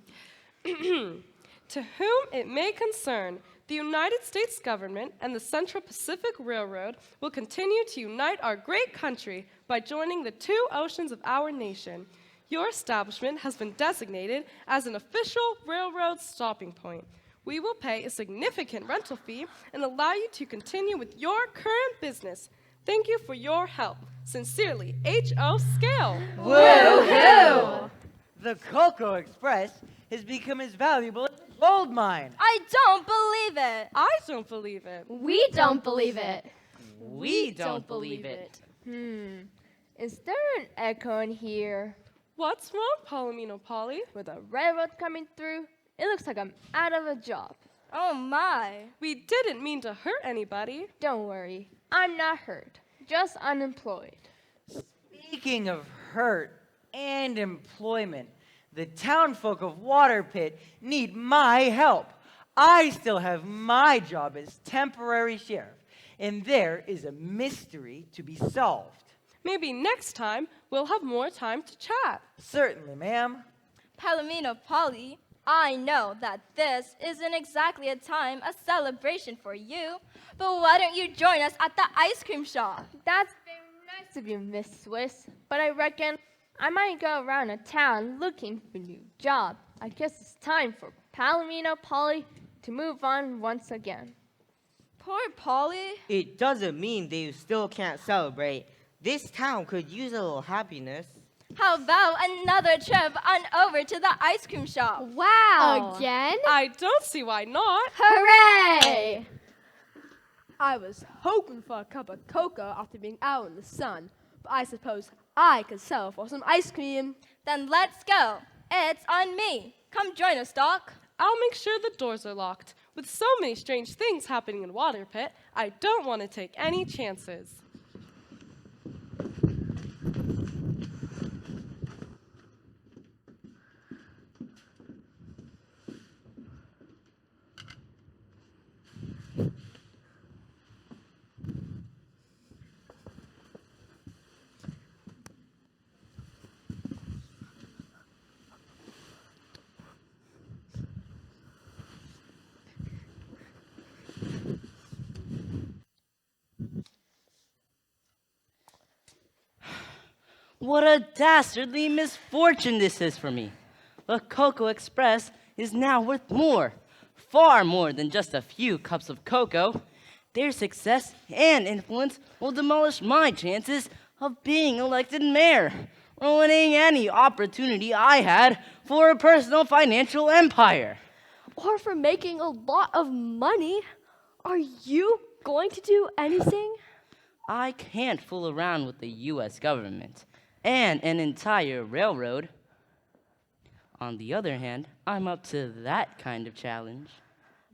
whom it may concern, the United States government and the Central Pacific Railroad will continue to unite our great country by joining the 2 oceans of our nation. Your establishment has been designated as an official railroad stopping point. We will pay a significant rental fee and allow you to continue with your current business. Thank you for your help. Sincerely, H.O. Scale. Woo-hoo! The Cocoa Express has become as valuable as a gold mine. I don't believe it. I don't believe it. We don't believe it. We don't believe it. Is there an echo in here? What's wrong, Palomino Polly? With a railroad coming through, it looks like I'm out of a job. Oh my. We didn't mean to hurt anybody. Don't worry, I'm not hurt, just unemployed. Speaking of hurt and employment, the townfolk of Waterpit need my help. I still have my job as temporary sheriff, and there is a mystery to be solved. Maybe next time we'll have more time to chat. Certainly, ma'am. Palomino Polly, I know that this isn't exactly a celebration for you, but why don't you join us at the ice cream shop? That's very nice of you, Miss Swiss, but I reckon I might go around a town looking for a new job. I guess it's time for Palomino Polly to move on once again. Poor Polly. It doesn't mean they still can't celebrate. This town could use a little happiness. How about another trip on over to the ice cream shop? Wow! Again? I don't see why not. Hooray! I was hoping for a cup of cocoa after being out in the sun, but I suppose I could sell for some ice cream. Then let's go. It's on me. Come join us, Doc. I'll make sure the doors are locked. With so many strange things happening in Waterpit, I don't want to take any chances. What a dastardly misfortune this is for me. The Cocoa Express is now worth more, far more than just a few cups of cocoa. Their success and influence will demolish my chances of being elected mayor, ruining any opportunity I had for a personal financial empire. Or for making a lot of money. Are you going to do anything? I can't fool around with the U.S. government and an entire railroad. On the other hand, I'm up to that kind of challenge.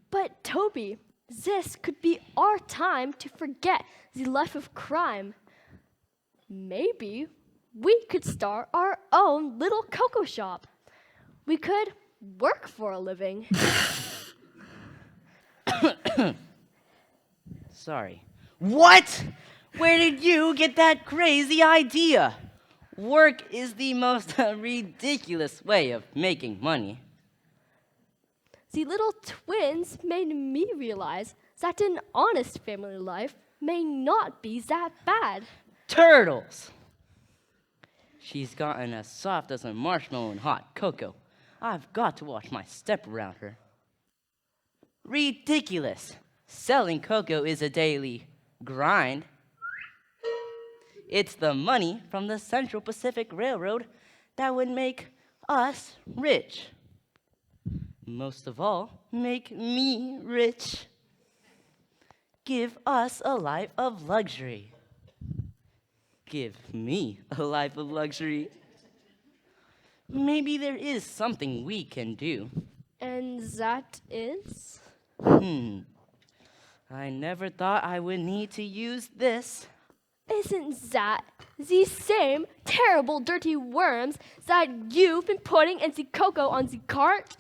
But Toby, this could be our time to forget the life of crime. Maybe we could start our own little cocoa shop. We could work for a living. Sorry. What? Where did you get that crazy idea? Work is the most ridiculous way of making money. The little twins made me realize that an honest family life may not be that bad. Turtles! She's gotten as soft as a marshmallow in hot cocoa. I've got to watch my step around her. Ridiculous! Selling cocoa is a daily grind. It's the money from the Central Pacific Railroad that would make us rich. Most of all, make me rich. Give us a life of luxury. Give me a life of luxury. Maybe there is something we can do. And that is? I never thought I would need to use this. Isn't that the same terrible dirty worms that you've been putting in the cocoa on the cart?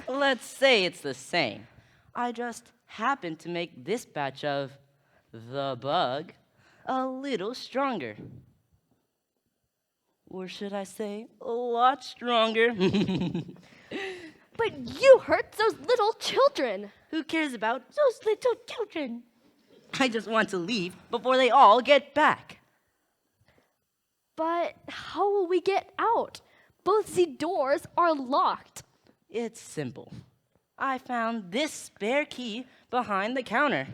Let's say it's the same. I just happened to make this batch of the bug a little stronger. Or should I say, a lot stronger? But you hurt those little children. Who cares about those little children? I just want to leave before they all get back. But how will we get out? Both the doors are locked. It's simple. I found this spare key behind the counter.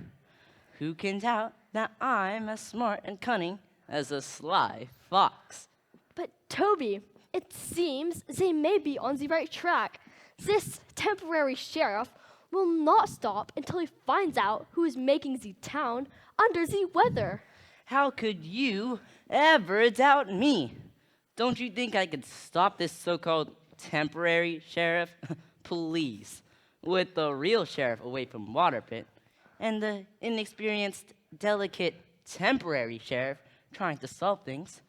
Who can doubt that I'm as smart and cunning as a sly fox? But Toby, it seems they may be on the right track. This temporary sheriff will not stop until he finds out who is making the town under the weather. How could you ever doubt me? Don't you think I could stop this so-called temporary sheriff? Please. With the real sheriff away from Waterpit, and the inexperienced, delicate, temporary sheriff trying to solve things,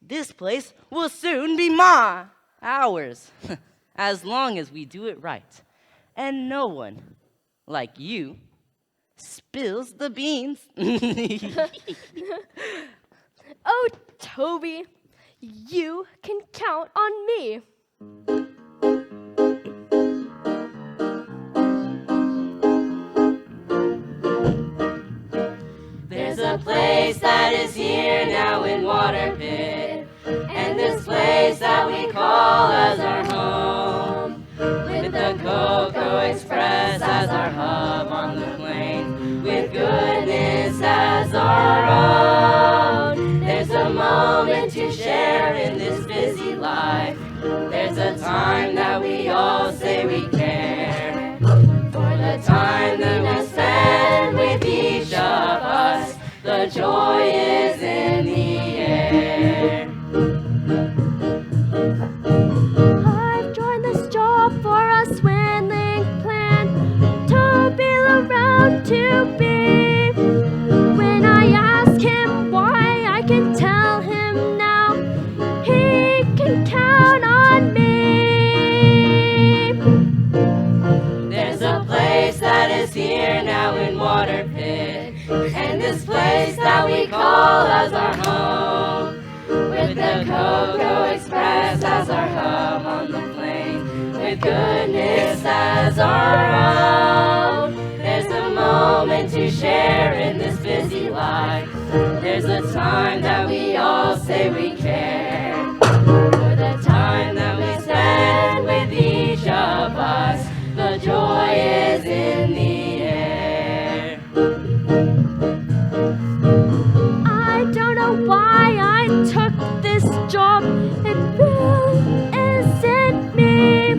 this place will soon be ours, as long as we do it right. And no one, like you, spills the beans. Oh, Toby, you can count on me. There's a place that is here now in Waterpit, and this place that we call as our home, with the Cocoa Express as our hub on the plains, with goodness as our own. There's a moment to share in this busy life. There's a time that we all say we care, for the time that we spend with each of us. The joy is in the air. I've joined this job for a swindling plan to be around to be. When I ask him why, I can tell him now he can count on me. There's a place that is here now in Waterpit, and this place that we call as our home, with the Cocoa Express as our hub on the plains, with goodness as our own. There's a moment to share in this busy life. There's a time that we all say we care, for the time that we spend with each of us. The joy is in the air. I don't know why I took this job. It really isn't me.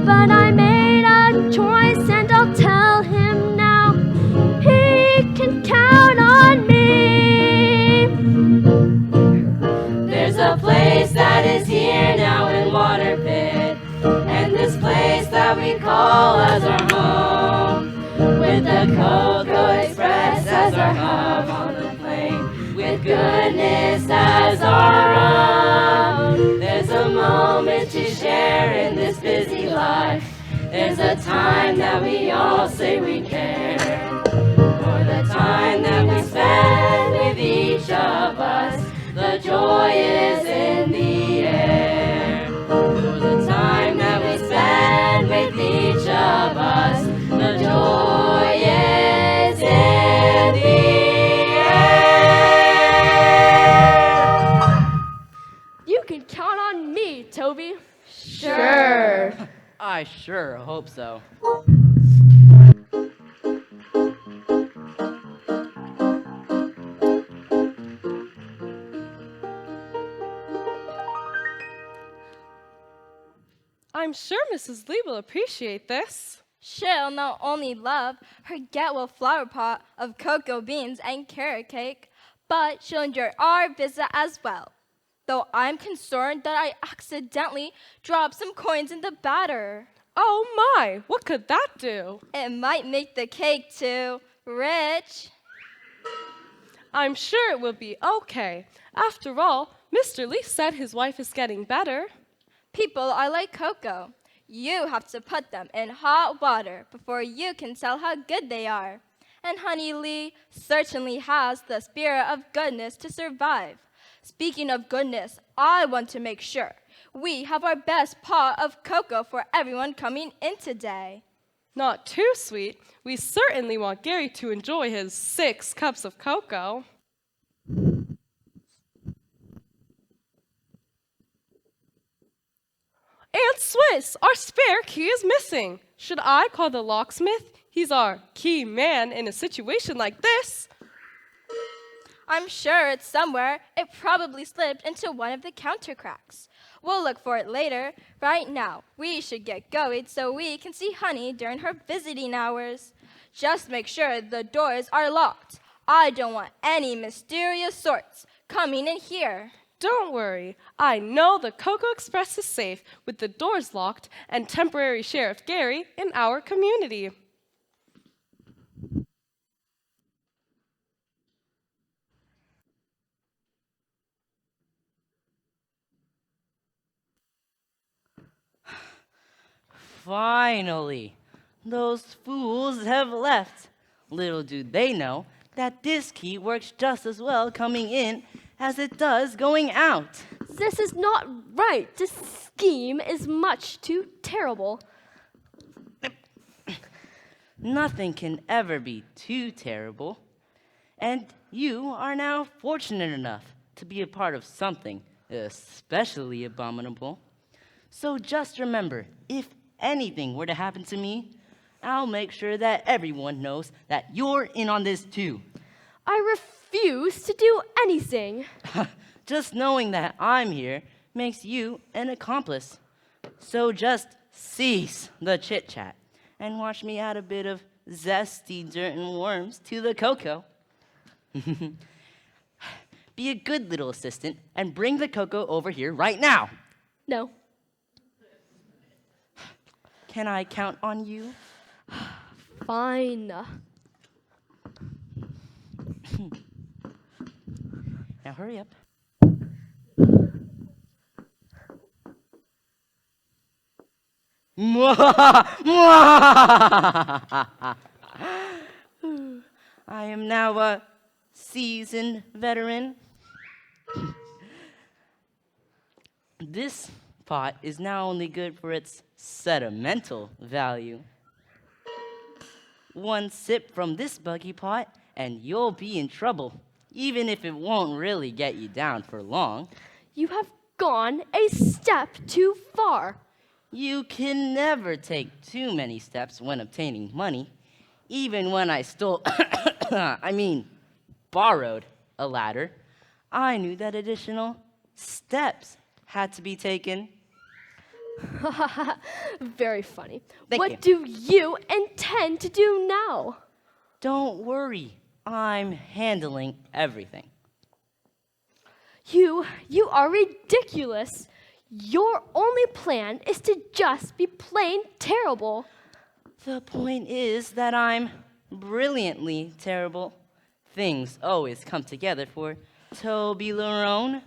But I made a choice and I'll tell him now he can count on me. There's a place that is here now in Waterpit, and this place that we call as our home, with the Cocoa Express as our hub on the plain, with goodness as our own. There's a moment to share in this busy life. There's a time that we all say we care, for the time that we spend with each of us. The joy is in the air, for the time that we spend with each of us. The joy is in the air. You can count on me, Toby. Sure. I sure hope so. I'm sure Mrs. Lee will appreciate this. She'll not only love her get-well flower pot of cocoa beans and carrot cake, but she'll enjoy our visit as well. Though I'm concerned that I accidentally dropped some coins in the batter. Oh my, what could that do? It might make the cake too rich. I'm sure it will be okay. After all, Mr. Lee said his wife is getting better. People are like cocoa. You have to put them in hot water before you can tell how good they are. And Honey Lee certainly has the spirit of goodness to survive. Speaking of goodness, I want to make sure we have our best pot of cocoa for everyone coming in today. Not too sweet. We certainly want Gary to enjoy his 6 cups of cocoa. And Swiss, our spare key is missing. Should I call the locksmith? He's our key man in a situation like this. I'm sure it's somewhere. It probably slipped into one of the counter cracks. We'll look for it later. Right now, we should get going so we can see Honey during her visiting hours. Just make sure the doors are locked. I don't want any mysterious sorts coming in here. Don't worry, I know the Cocoa Express is safe with the doors locked and temporary Sheriff Gary in our community. Finally, those fools have left. Little do they know that this key works just as well coming in as it does going out. This is not right. This scheme is much too terrible. Nothing can ever be too terrible. And you are now fortunate enough to be a part of something especially abominable. So just remember, if anything were to happen to me, I'll make sure that everyone knows that you're in on this too. I refuse to do anything. Just knowing that I'm here makes you an accomplice. So just cease the chit-chat and watch me add a bit of zesty dirt and worms to the cocoa. Be a good little assistant and bring the cocoa over here right now. No. Can I count on you? Fine. Now hurry up. I am now a seasoned veteran. This pot is now only good for its sentimental value. One sip from this buggy pot and you'll be in trouble, even if it won't really get you down for long. You have gone a step too far. You can never take too many steps when obtaining money. Even when I stole, borrowed a ladder, I knew that additional steps had to be taken. Very funny. Thank What you. do you intend to do now? Don't worry, I'm handling everything. You are ridiculous. Your only plan is to just be plain terrible. The point is that I'm brilliantly terrible. Things always come together for Toby Larone.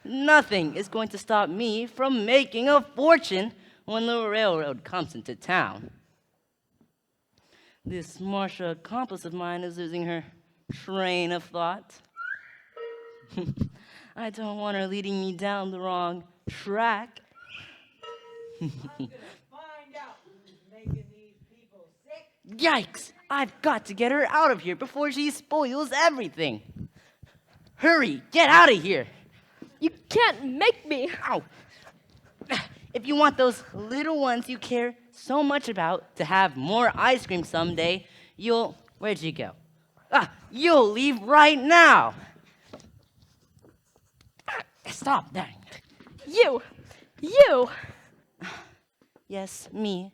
Nothing is going to stop me from making a fortune when the railroad comes into town. This Marcia accomplice of mine is losing her train of thought. I don't want her leading me down the wrong track. Yikes! I've got to get her out of here before she spoils everything. Hurry, get out of here. You can't make me. Ow. If you want those little ones you care so much about to have more ice cream someday, where'd you go? You'll leave right now. Stop that. You. Yes, me.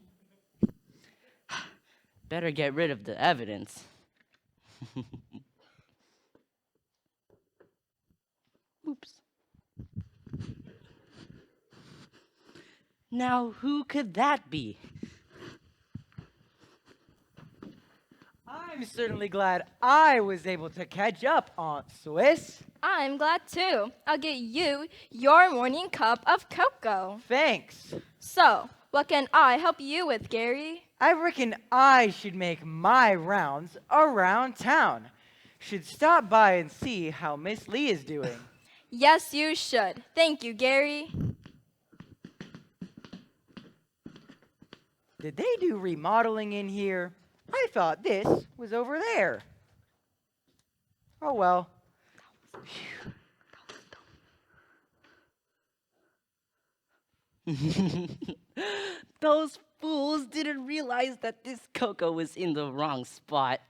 Better get rid of the evidence. Oops. Now, who could that be? I'm certainly glad I was able to catch up, Aunt Swiss. I'm glad too. I'll get you your morning cup of cocoa. Thanks. So, what can I help you with, Gary? I reckon I should make my rounds around town. Should stop by and see how Miss Lee is doing. Yes, you should. Thank you, Gary. Did they do remodeling in here? I thought this was over there. Oh well. Those fools didn't realize that this cocoa was in the wrong spot.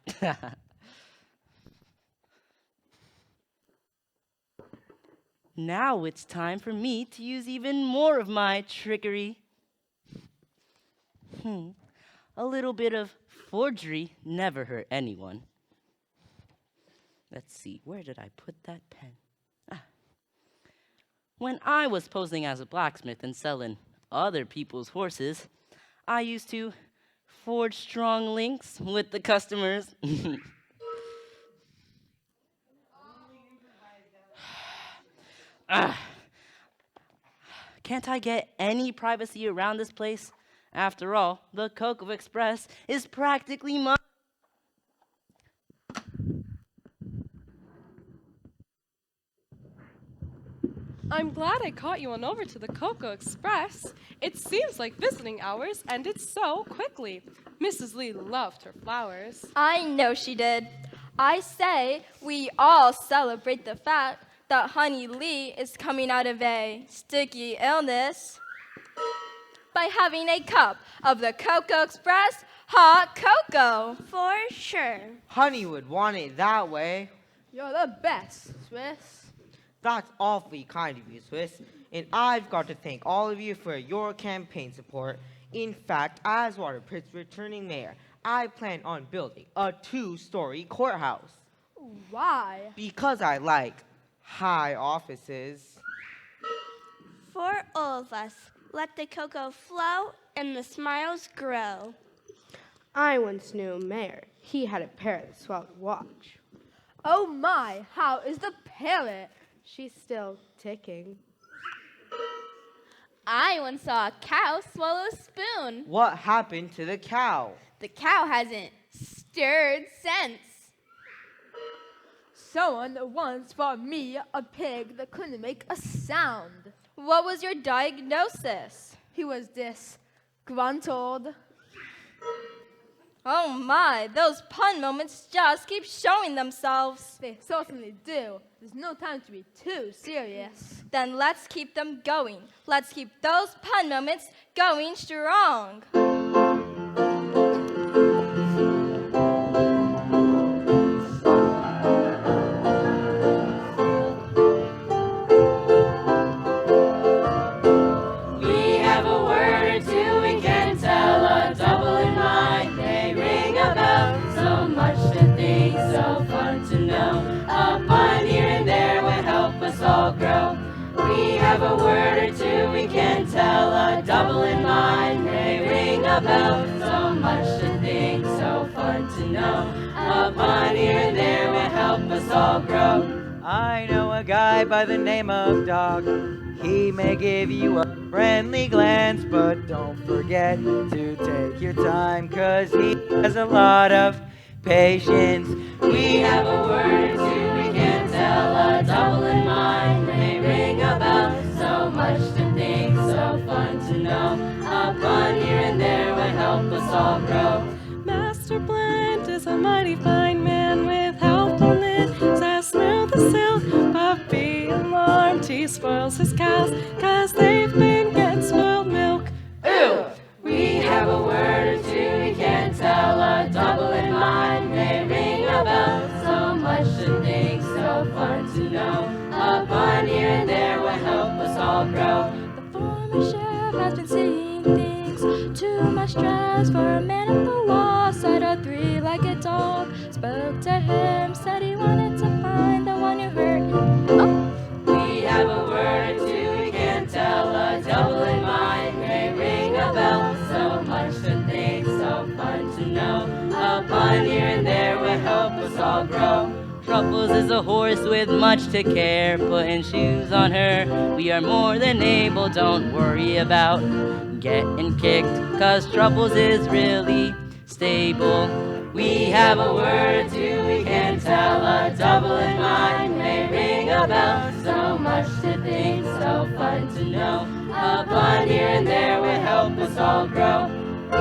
Now it's time for me to use even more of my trickery. A little bit of forgery never hurt anyone. Let's see, where did I put that pen? When I was posing as a blacksmith and selling other people's horses, I used to forge strong links with the customers. Ah, can't I get any privacy around this place? After all, the Cocoa Express is practically mine. I'm glad I caught you on over to the Cocoa Express. It seems like visiting hours ended so quickly. Mrs. Lee loved her flowers. I know she did. I say we all celebrate the fact that Honey Lee is coming out of a sticky illness by having a cup of the Cocoa Express hot cocoa. For sure. Honey would want it that way. You're the best, Swiss. That's awfully kind of you, Swiss. And I've got to thank all of you for your campaign support. In fact, as Waterpit's returning mayor, I plan on building a 2-story courthouse. Why? Because I like high offices. For all of us, let the cocoa flow and the smiles grow. I once knew a mayor. He had a parrot that swallowed a watch. Oh my, how is the parrot? She's still ticking. I once saw a cow swallow a spoon. What happened to the cow? The cow hasn't stirred since. Someone once bought me a pig that couldn't make a sound. What was your diagnosis? He was disgruntled. Oh my, those pun moments just keep showing themselves. They certainly do. There's no time to be too serious. Then let's keep them going. Let's keep those pun moments going strong. We have a word or two we can tell, a double in mind, they ring a bell. So much to think, so fun to know. A pun here and there will help us all grow. We have a word or two we can tell, a double in mind, they ring a bell. So much to think, so fun to know. A pun here and there will help us all grow. I know a guy by the name of Doc. He may give you a friendly glance, but don't forget to take your time, 'cause he has a lot of patience. We have a word or two we can tell, a double in mind, may ring a bell. So much to think, so fun to know. A pun here and there will help us all grow. Master Blend is a mighty fine man with helpful lips as smooth as silk. But be alarmed, he spoils his cows, 'cause they've been getting spoiled milk. Ooh! We have a word or two we can tell, a double in mind, may ring a bell. So much to think, so fun to know. A pun here and there will help us all grow. The former sheriff has been seeing things too much stress for a man of the law. Said a 3-legged dog spoke to him, said he wanted to find the one who hurt him. Oh. We have a word or two we can tell, a double in mind, may ring a bell. So much to think, so fun to know. A pun here and there will help us all grow. Truffles is a horse with much to care, putting shoes on her. We are more than able, don't worry about getting kicked, 'cause Truffles is really stable. We have a word or two we can tell, a double in mind, may ring a bell. So much to think, so fun to know. A pun here and there will help us all grow.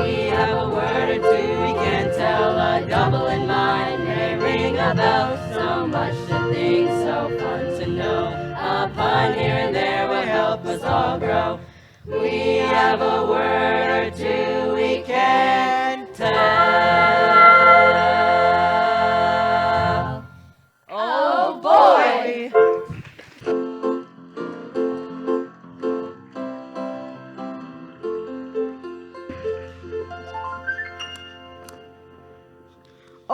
We have a word or two we can tell, a double in mind, may ring a bell. So much to think, so fun to know. A pun here and there will help us all grow. We have a word or two we can tell. Oh boy!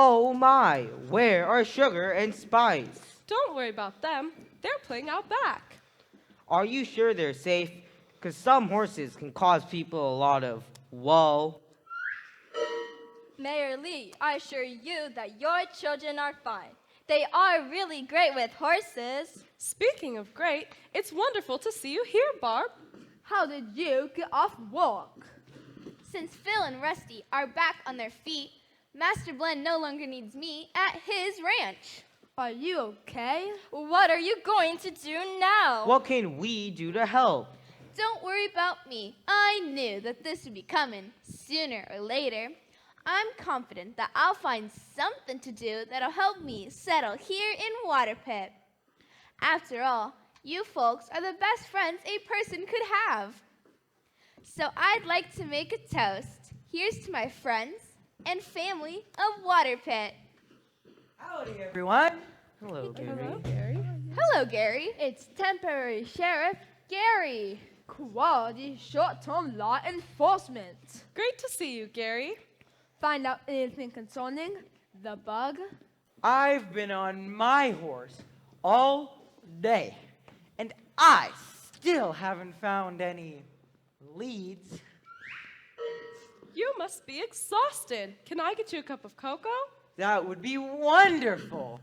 Oh my, where are Sugar and Spice? Don't worry about them. They're playing out back. Are you sure they're safe? Because some horses can cause people a lot of woe. Mayor Lee, I assure you that your children are fine. They are really great with horses. Speaking of great, it's wonderful to see you here, Barb. How did you get off work? Since Phil and Rusty are back on their feet, Master Blend no longer needs me at his ranch. Are you okay? What are you going to do now? What can we do to help? Don't worry about me. I knew that this would be coming sooner or later. I'm confident that I'll find something to do that'll help me settle here in Waterpit. After all, you folks are the best friends a person could have. So I'd like to make a toast. Here's to my friends and family of Waterpit. Howdy, everyone. Hello, Gary. Hello, Gary. Hello, Gary. It's temporary sheriff Gary. Quality short-term law enforcement. Great to see you, Gary. Find out anything concerning the bug? I've been on my horse all day, and I still haven't found any leads. You must be exhausted. Can I get you a cup of cocoa? That would be wonderful.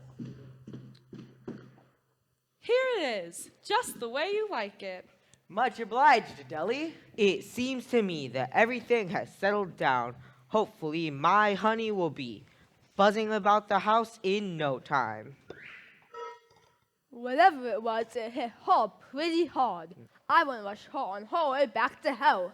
Here it is, just the way you like it. Much obliged, Deli. It seems to me that everything has settled down. Hopefully, my honey will be buzzing about the house in no time. Whatever it was, it hit her pretty hard. I want to rush her on her way back to health.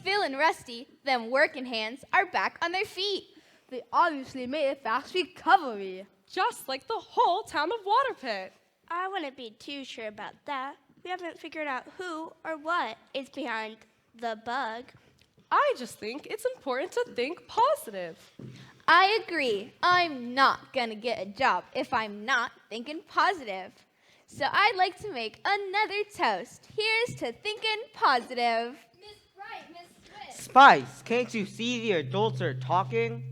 Phil and Rusty, them working hands, are back on their feet. They obviously made a fast recovery. Just like the whole town of Waterpit. I wouldn't be too sure about that. We haven't figured out who or what is behind the bug. I just think it's important to think positive. I agree. I'm not gonna get a job if I'm not thinking positive. So I'd like to make another toast. Here's to thinking positive. Miss Bright, Miss Swift. Spice, can't you see the adults are talking?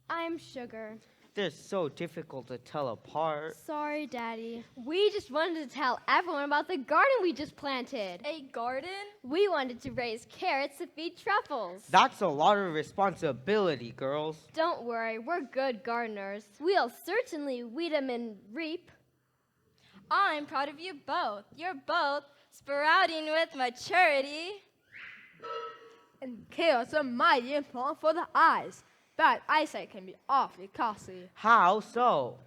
I'm Sugar. They're so difficult to tell apart. Sorry, Daddy. We just wanted to tell everyone about the garden we just planted. A garden? We wanted to raise carrots to feed truffles. That's a lot of responsibility, girls. Don't worry, we're good gardeners. We'll certainly weed 'em and reap. I'm proud of you both. You're both sprouting with maturity. And carrots are mighty important for the eyes. Bad eyesight can be awfully costly. How so?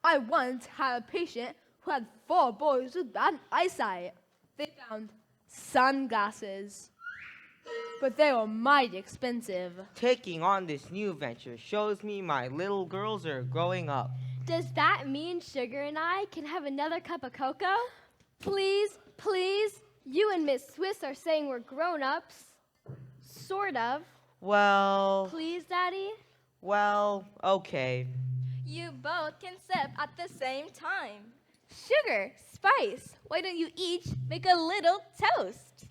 I once had a patient who had 4 boys with bad eyesight. They found sunglasses, but they were mighty expensive. Taking on this new venture shows me my little girls are growing up. Does that mean Sugar and I can have another cup of cocoa? Please, please. You and Miss Swiss are saying we're grown-ups. Sort of. Well, Please, Daddy? Okay. You both can sip at the same time. Sugar, Spice, why don't you each make a little toast?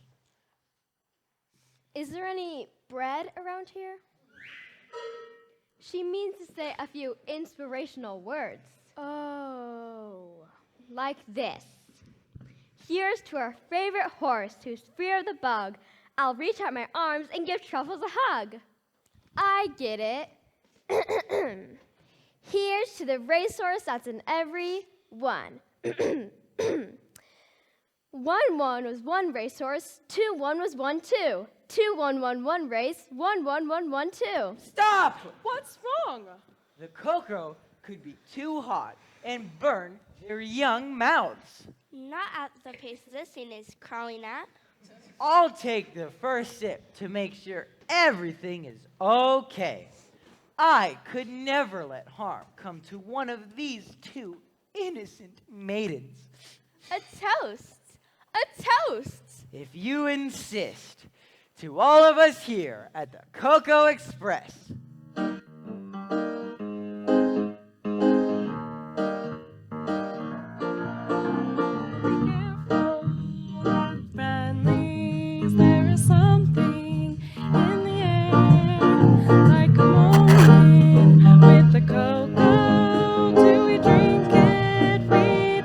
Is there any bread around here? She means to say a few inspirational words. Oh. Like this. Here's to our favorite horse who's fear of the bug. I'll reach out my arms and give Truffles a hug. I get it. Here's to the racehorse that's in every one. 1-1 was 1 racehorse, 2-1 was 1-2. 2-1-1-1 race, 1-1-1-1-2. Stop! What's wrong? The cocoa could be too hot and burn their young mouths. Not at the pace this thing is crawling at. I'll take the first sip to make sure everything is okay. I could never let harm come to one of these 2 innocent maidens. A toast. A toast. If you insist, to all of us here at the Cocoa Express. There is something in the air, like a moment with the cocoa. Do we drink it? We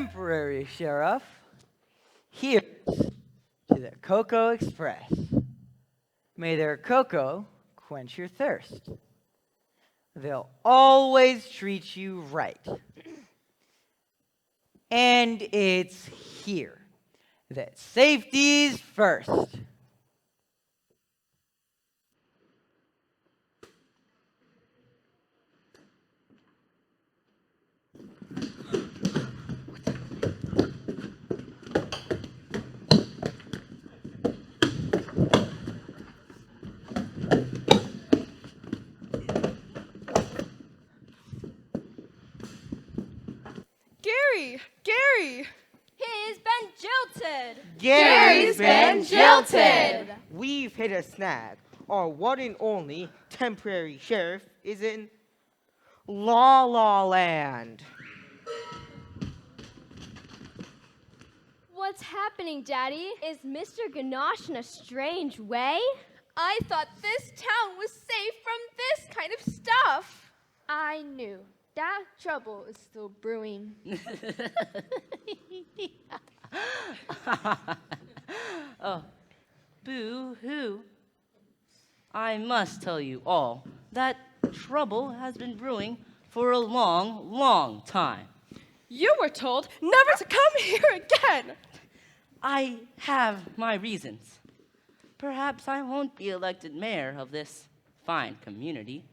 temporary sheriff. Here's to the Cocoa Express. May their cocoa quench your thirst. They'll always treat you right. And it's here that safety's first. Gary! He's been jilted. Gary's been jilted. We've hit a snag. Our one and only temporary sheriff is in La La Land. What's happening, Daddy? Is Mr. Ganache in a strange way? I thought this town was safe from this kind of stuff. I knew. That trouble is still brewing. Oh, boo-hoo. I must tell you all that trouble has been brewing for a long, long time. You were told never to come here again. I have my reasons. Perhaps I won't be elected mayor of this fine community,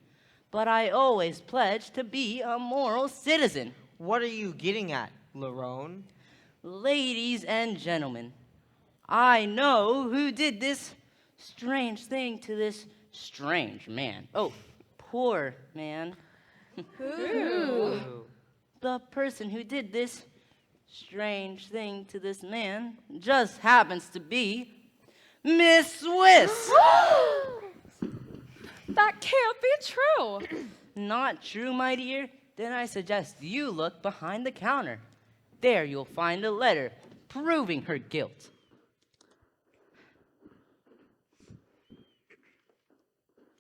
but I always pledge to be a moral citizen. What are you getting at, Lerone? Ladies and gentlemen, I know who did this strange thing to this strange man. Oh, poor man. Who? The person who did this strange thing to this man just happens to be Miss Swiss. That can't be true. Not true, my dear? Then I suggest you look behind the counter. There you'll find a letter proving her guilt.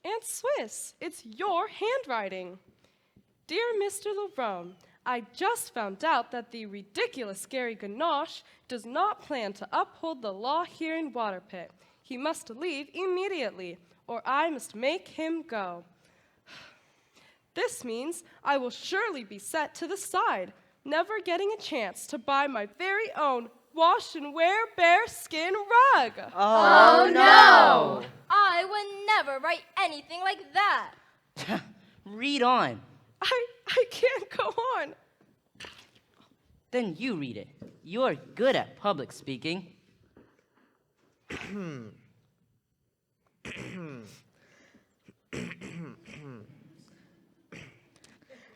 Aunt Swiss, it's your handwriting. Dear Mr. Lerone, I just found out that the ridiculous Gary Ganache does not plan to uphold the law here in Waterpit. He must leave immediately, or I must make him go. This means I will surely be set to the side, never getting a chance to buy my very own wash and wear bearskin rug. Oh no! I would never write anything like that. Read on. I can't go on. Then you read it. You're good at public speaking.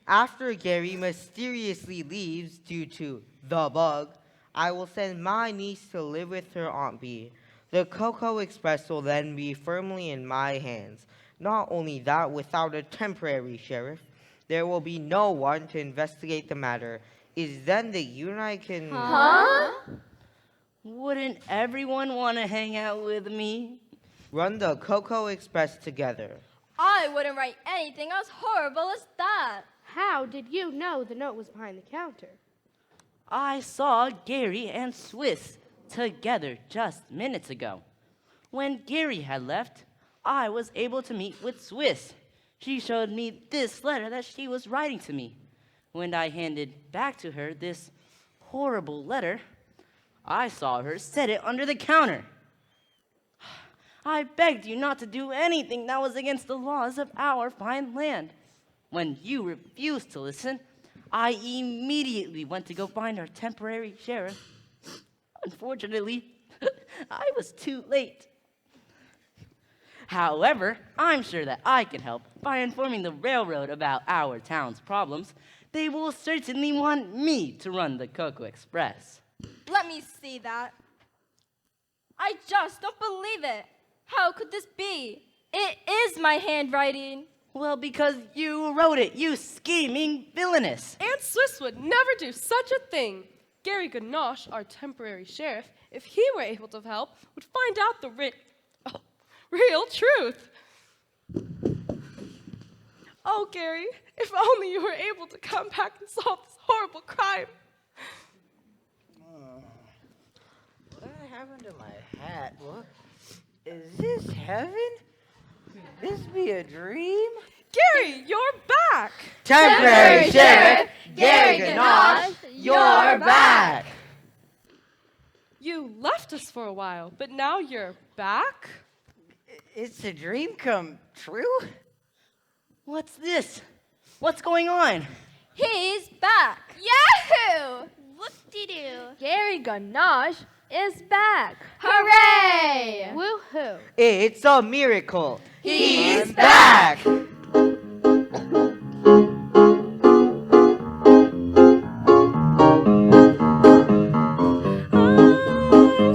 After Gary mysteriously leaves due to the bug, I will send my niece to live with her Aunt Bee. The Cocoa Express will then be firmly in my hands. Not only that, without a temporary sheriff, there will be no one to investigate the matter. Is then that you and I can... Huh? Wouldn't everyone want to hang out with me? Run the Cocoa Express together. I wouldn't write anything as horrible as that. How did you know the note was behind the counter? I saw Gary and Swiss together just minutes ago. When Gary had left, I was able to meet with Swiss. She showed me this letter that she was writing to me. When I handed back to her this horrible letter, I saw her set it under the counter. I begged you not to do anything that was against the laws of our fine land. When you refused to listen, I immediately went to go find our temporary sheriff. Unfortunately, I was too late. However, I'm sure that I can help by informing the railroad about our town's problems. They will certainly want me to run the Cocoa Express. Let me see that. I just don't believe it. How could this be? It is my handwriting. Well, because you wrote it, you scheming villainess. Aunt Swiss would never do such a thing. Gary Ganache, our temporary sheriff, if he were able to help, would find out the real truth. Oh, Gary, if only you were able to come back and solve this horrible crime. happened to my hat? What? Is this heaven? Could this be a dream? Gary, you're back! Temporary Sheriff Gary Ganache, you're back! You left us for a while, but now you're back? It's a dream come true? What's this? What's going on? He's back. Yahoo! Whoop-de-doo. Gary Ganache is back. Hooray! Woohoo! It's a miracle. He's back! I'm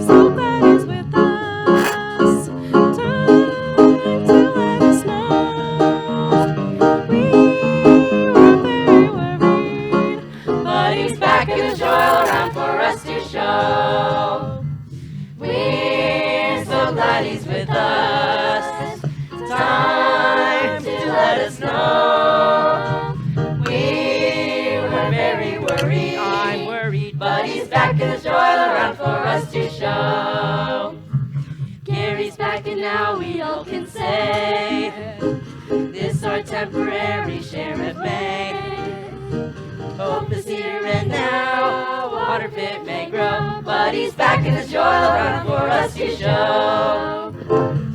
so glad he's with us. Time to let us know. We were very worried, But he's back in the joy around for us to show. We're so glad he's with us. Time to let us know. We were very worried. I'm worried, But he's back in the joy around for us to show. Gary's back and now we all can say, this our temporary Sheriff May. Hope is here and now, water pit may grow, but he's back in the joy around for us to show.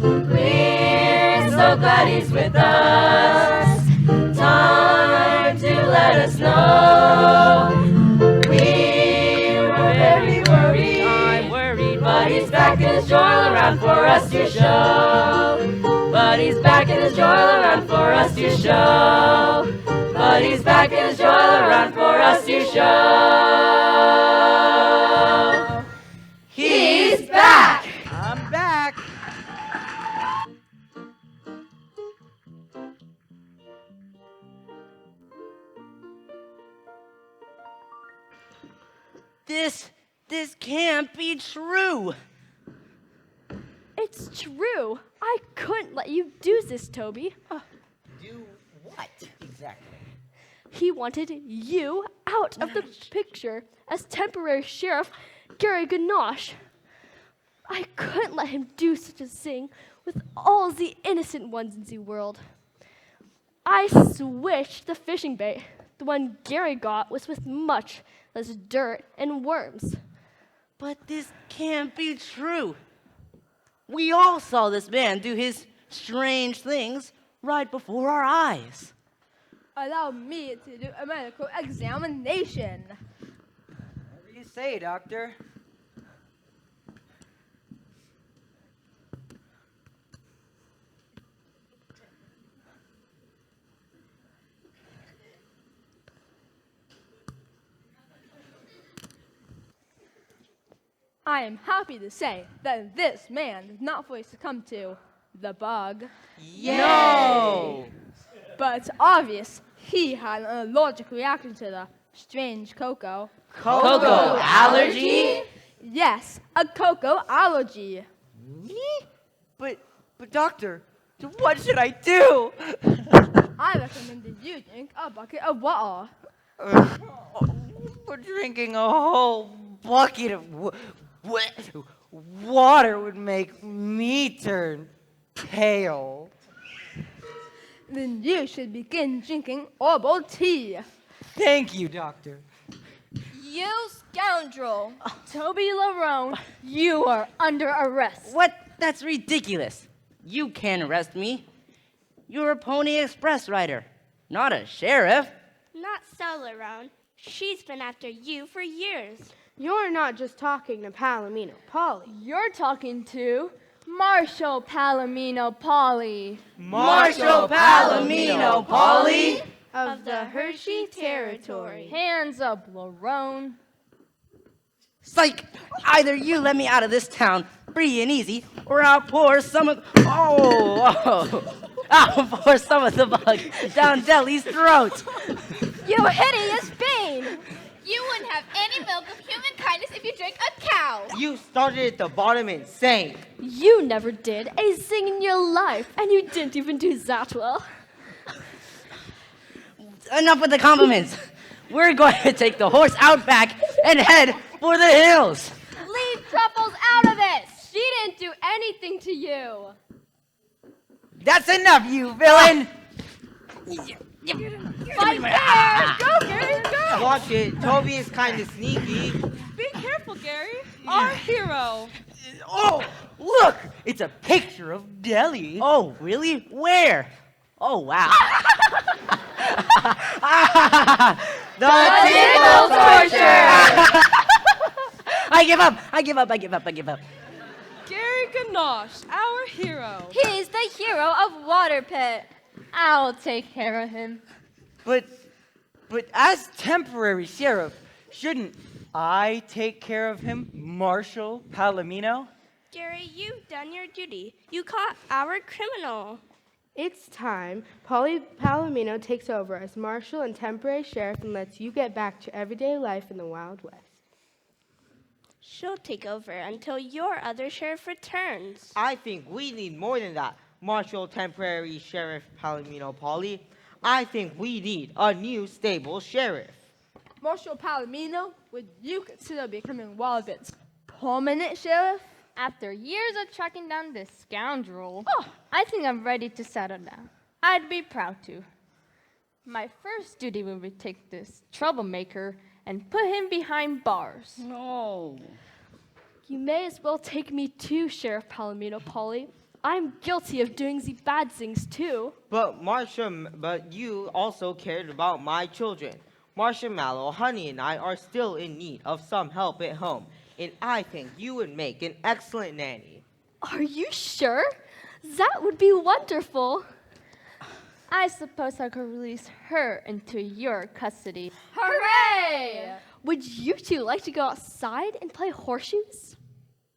We're so glad he's with us. Time to let us know. We were very worried. I'm worried, But he's back in his joy around for us to show. But he's back in his joy around for us to show. But he's back in his joy around for us to show. He's back! I'm back! This can't be true. It's true. I couldn't let you do this, Toby. Do what exactly? He wanted you out of the picture as temporary Sheriff Gary Ganache. I couldn't let him do such a thing with all the innocent ones in the world. I switched the fishing bait. The one Gary got was with much less dirt and worms. But this can't be true. We all saw this man do his strange things right before our eyes. Allow me to do a medical examination. Whatever you say, Doctor. I am happy to say that this man did not fully succumb to the bug. No! But it's obvious he had an allergic reaction to the strange cocoa. Cocoa allergy? Yes, a cocoa allergy. But doctor, what should I do? I recommend that you drink a bucket of water. We're drinking a whole bucket of water would make me turn pale. Then you should begin drinking herbal tea. Thank you, doctor. You scoundrel. Toby Larone, you are under arrest. What? That's ridiculous. You can't arrest me. You're a Pony Express rider, not a sheriff. Not so, Larone. She's been after you for years. You're not just talking to Palomino Polly. You're talking to Marshall Palomino Polly. Marshall Palomino Polly Of the Hershey Territory. Hands up, Larone. Psych! Either you let me out of this town free and easy, or I'll pour some of I'll pour some of the bug down Deli's throat. You hideous fiend! You wouldn't have any milk of human kindness if you drank a cow. You started at the bottom and sank. You never did a thing in your life, and you didn't even do that well. Enough with the compliments. We're going to take the horse out back and head for the hills. Leave Truffles out of do anything to you. That's enough, you villain! Fight fair! Go, Gary, go! Watch it. Toby is kind of sneaky. Be careful, Gary. Our hero. Oh, look! It's a picture of Deli. Oh, really? Where? Oh, wow. The tickle torture! I give up. Gary Ganache, our hero. He's the hero of Water Pit. I'll take care of him. But as temporary sheriff, shouldn't I take care of him, Marshal Palomino? Gary, you've done your duty. You caught our criminal. It's time Polly Palomino takes over as marshal and temporary sheriff and lets you get back to everyday life in the Wild West. She'll take over until your other sheriff returns. I think we need more than that, Marshal Temporary Sheriff Palomino Polly. I think we need a new stable sheriff. Marshal Palomino, would you consider becoming Wildwood's permanent sheriff? After years of tracking down this scoundrel, I think I'm ready to settle down. I'd be proud to. My first duty will be to take this troublemaker and put him behind bars. No. You may as well take me too, Sheriff Palomino Polly. I'm guilty of doing the bad things too. But you also cared about my children. Marcia Mallow, Honey, and I are still in need of some help at home, and I think you would make an excellent nanny. Are you sure? That would be wonderful. I suppose I could release her into your custody. Hooray! Would you two like to go outside and play horseshoes?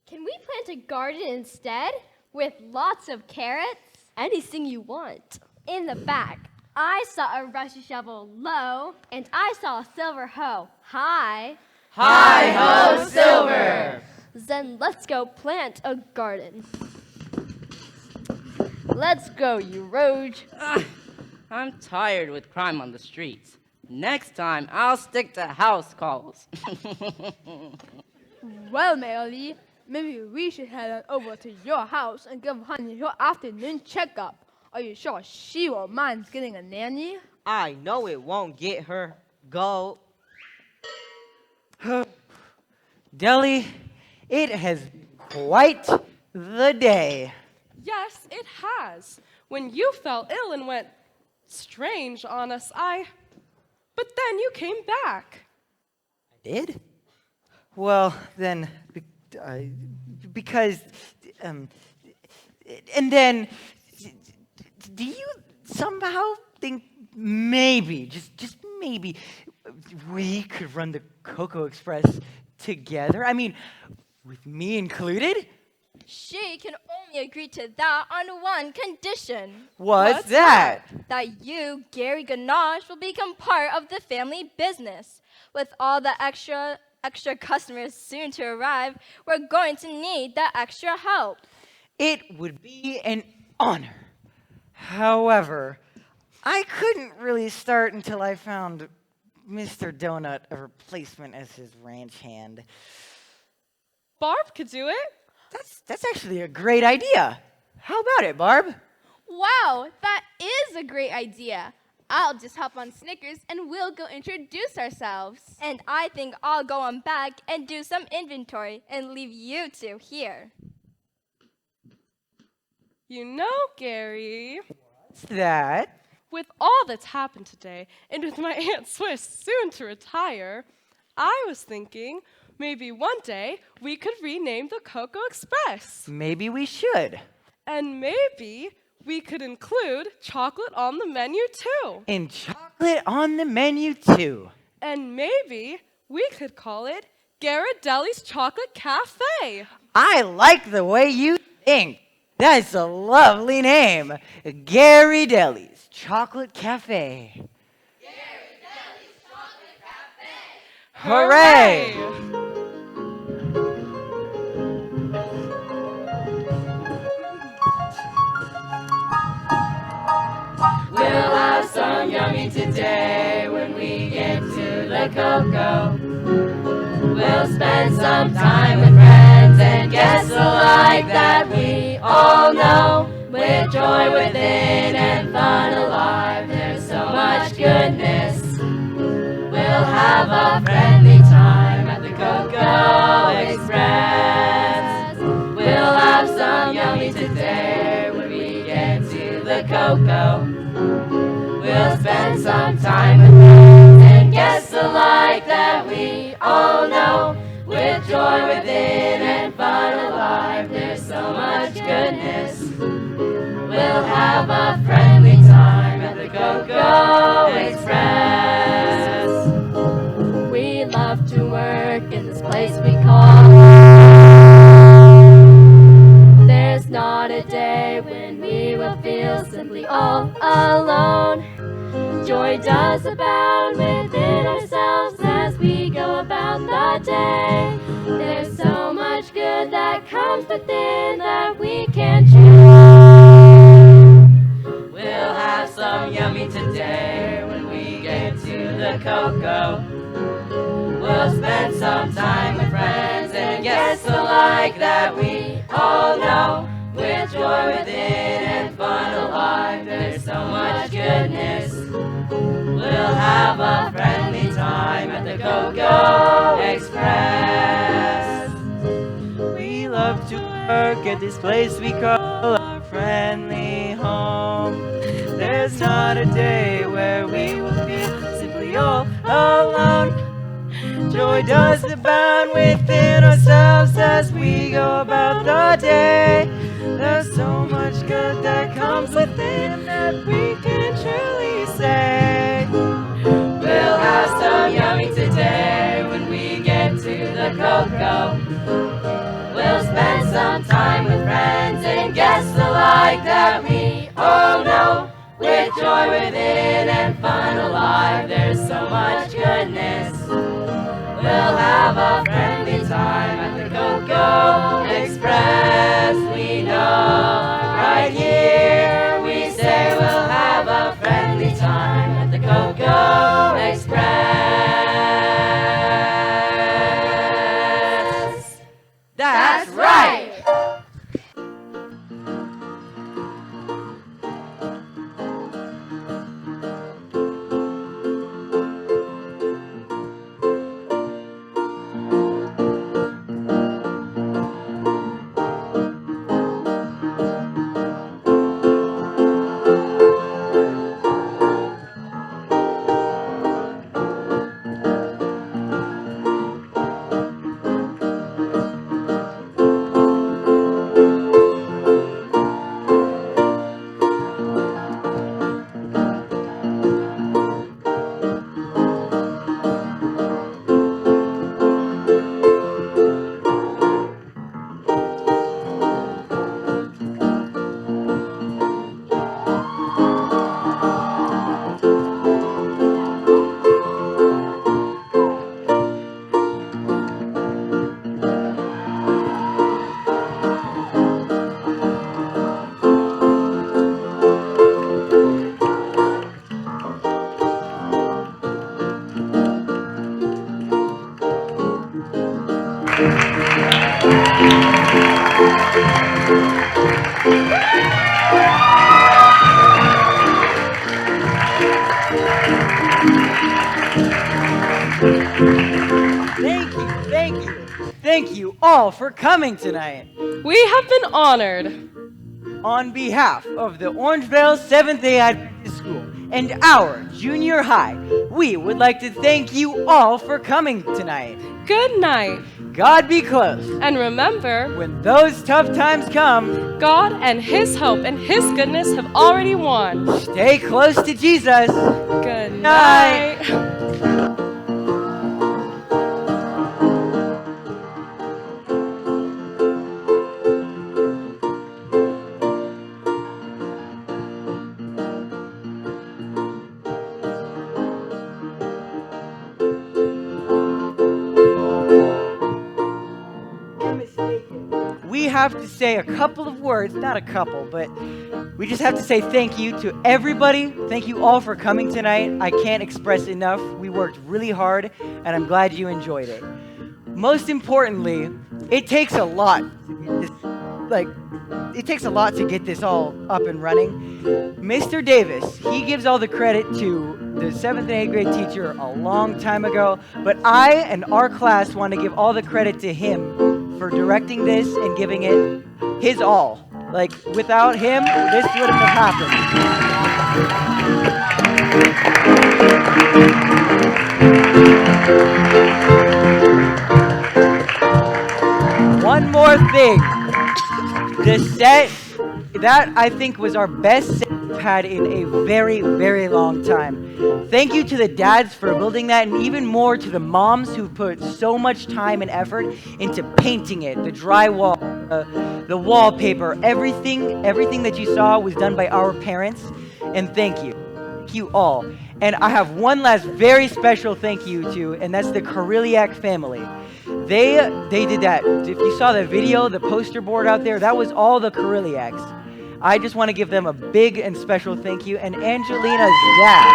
Can we plant a garden instead? With lots of carrots? Anything you want. In the back, I saw a rusty shovel low, and I saw a silver hoe high. Hi-ho, Silver! Then let's go plant a garden. Let's go, you rogue. I'm tired with crime on the streets. Next time, I'll stick to house calls. Well, Mayor Lee, maybe we should head on over to your house and give Honey her afternoon checkup. Are you sure she won't mind getting a nanny? I know it won't get her. Go. Deli, it has been quite the day. Yes, it has. When you fell ill and went strange on us, But then you came back. I did? Well, then, because, and then, do you somehow think maybe, just maybe, we could run the Cocoa Express together? I mean, with me included? She can only agree to that on one condition. What's that? That you, Gary Ganache, will become part of the family business. With all the extra customers soon to arrive, we're going to need that extra help. It would be an honor. However, I couldn't really start until I found Mr. Donut a replacement as his ranch hand. Barb could do it. That's actually a great idea. How about it, Barb? Wow, that is a great idea. I'll just hop on Snickers and we'll go introduce ourselves. And I think I'll go on back and do some inventory and leave you two here. You know, Gary, What's that? with all that's happened today, and with my Aunt Swiss soon to retire, I was thinking maybe one day we could rename the Cocoa Express. Maybe we should. And maybe we could include chocolate on the menu too. And chocolate on the menu, too. And maybe we could call it Ghirardelli's Chocolate Cafe. I like the way you think. That's a lovely name. Ghirardelli's Chocolate Cafe. Ghirardelli's Chocolate Cafe! Hooray! We'll have some yummy today when we get to the Cocoa. We'll spend some time with friends and get guests alike that we all know. With joy within and fun alive, there's so much goodness. We'll have a friendly time at the Cocoa Express. We'll have some yummy today when we get to the Cocoa. We'll spend some time with friends and guests alike that we all know. With joy within and fun alive, there's so much goodness. We'll have a friendly time at the Cocoa Express. We love to work in this place we call home. There's not a day when we will feel simply all alone. Joy does abound within ourselves as we go about the day. There's so much good that comes within that we can't choose. We'll have some yummy today when we get to the Cocoa. We'll spend some time with friends and guests alike that we all know. With joy within and fun alive, there's so much goodness. We'll have a friendly time at the Cocoa Express. We love to work at this place we call our friendly home. There's not a day where we will feel simply all alone. Joy does abound within ourselves as we go about the day. There's so much good that comes within that we can truly say. We'll have some yummy today when we get to the Cocoa. We'll spend some time with friends and guests alike that we all know. With joy within and fun alive, there's so much goodness. We'll have a friendly time at the Cocoa Express. We know right here we say we'll have a friendly time at the Cocoa Express. That's right! Thank you all for coming tonight. We have been honored. On behalf of the Orangevale Seventh-day Adventist School and our junior high, we would like to thank you all for coming tonight. Good night. God be close. And remember, when those tough times come, God and His hope and His goodness have already won. Stay close to Jesus. Good night. We have to say a couple of words, not a couple, but we just have to say thank you to everybody. Thank you all for coming tonight. I can't express enough. We worked really hard, and I'm glad you enjoyed it. Most importantly, it takes a lot to like, it takes a lot to get this all up and running. Mr. Davis, he gives all the credit to the 7th and 8th grade teacher a long time ago, but I and our class want to give all the credit to him for directing this and giving it his all. Like, without him, this wouldn't have happened. One more thing. The set, that I think was our best set we've had in a very, very long time. Thank you to the dads for building that, and even more to the moms who put so much time and effort into painting it, the drywall, the wallpaper, everything that you saw was done by our parents, and thank you. Thank you all. And I have one last very special thank you to, and that's the Kareliak family. They did that. If you saw the video, the poster board out there, that was all the Kareliaks. I just want to give them a big and special thank you, and Angelina's dad.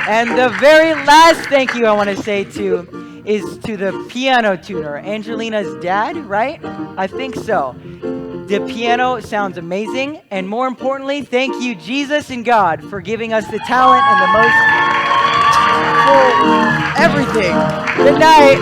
And the very last thank you I want to say is to the piano tuner, Angelina's dad, right? I think so. The piano sounds amazing, and more importantly, thank you, Jesus and God, for giving us the talent and the most for everything. Good night.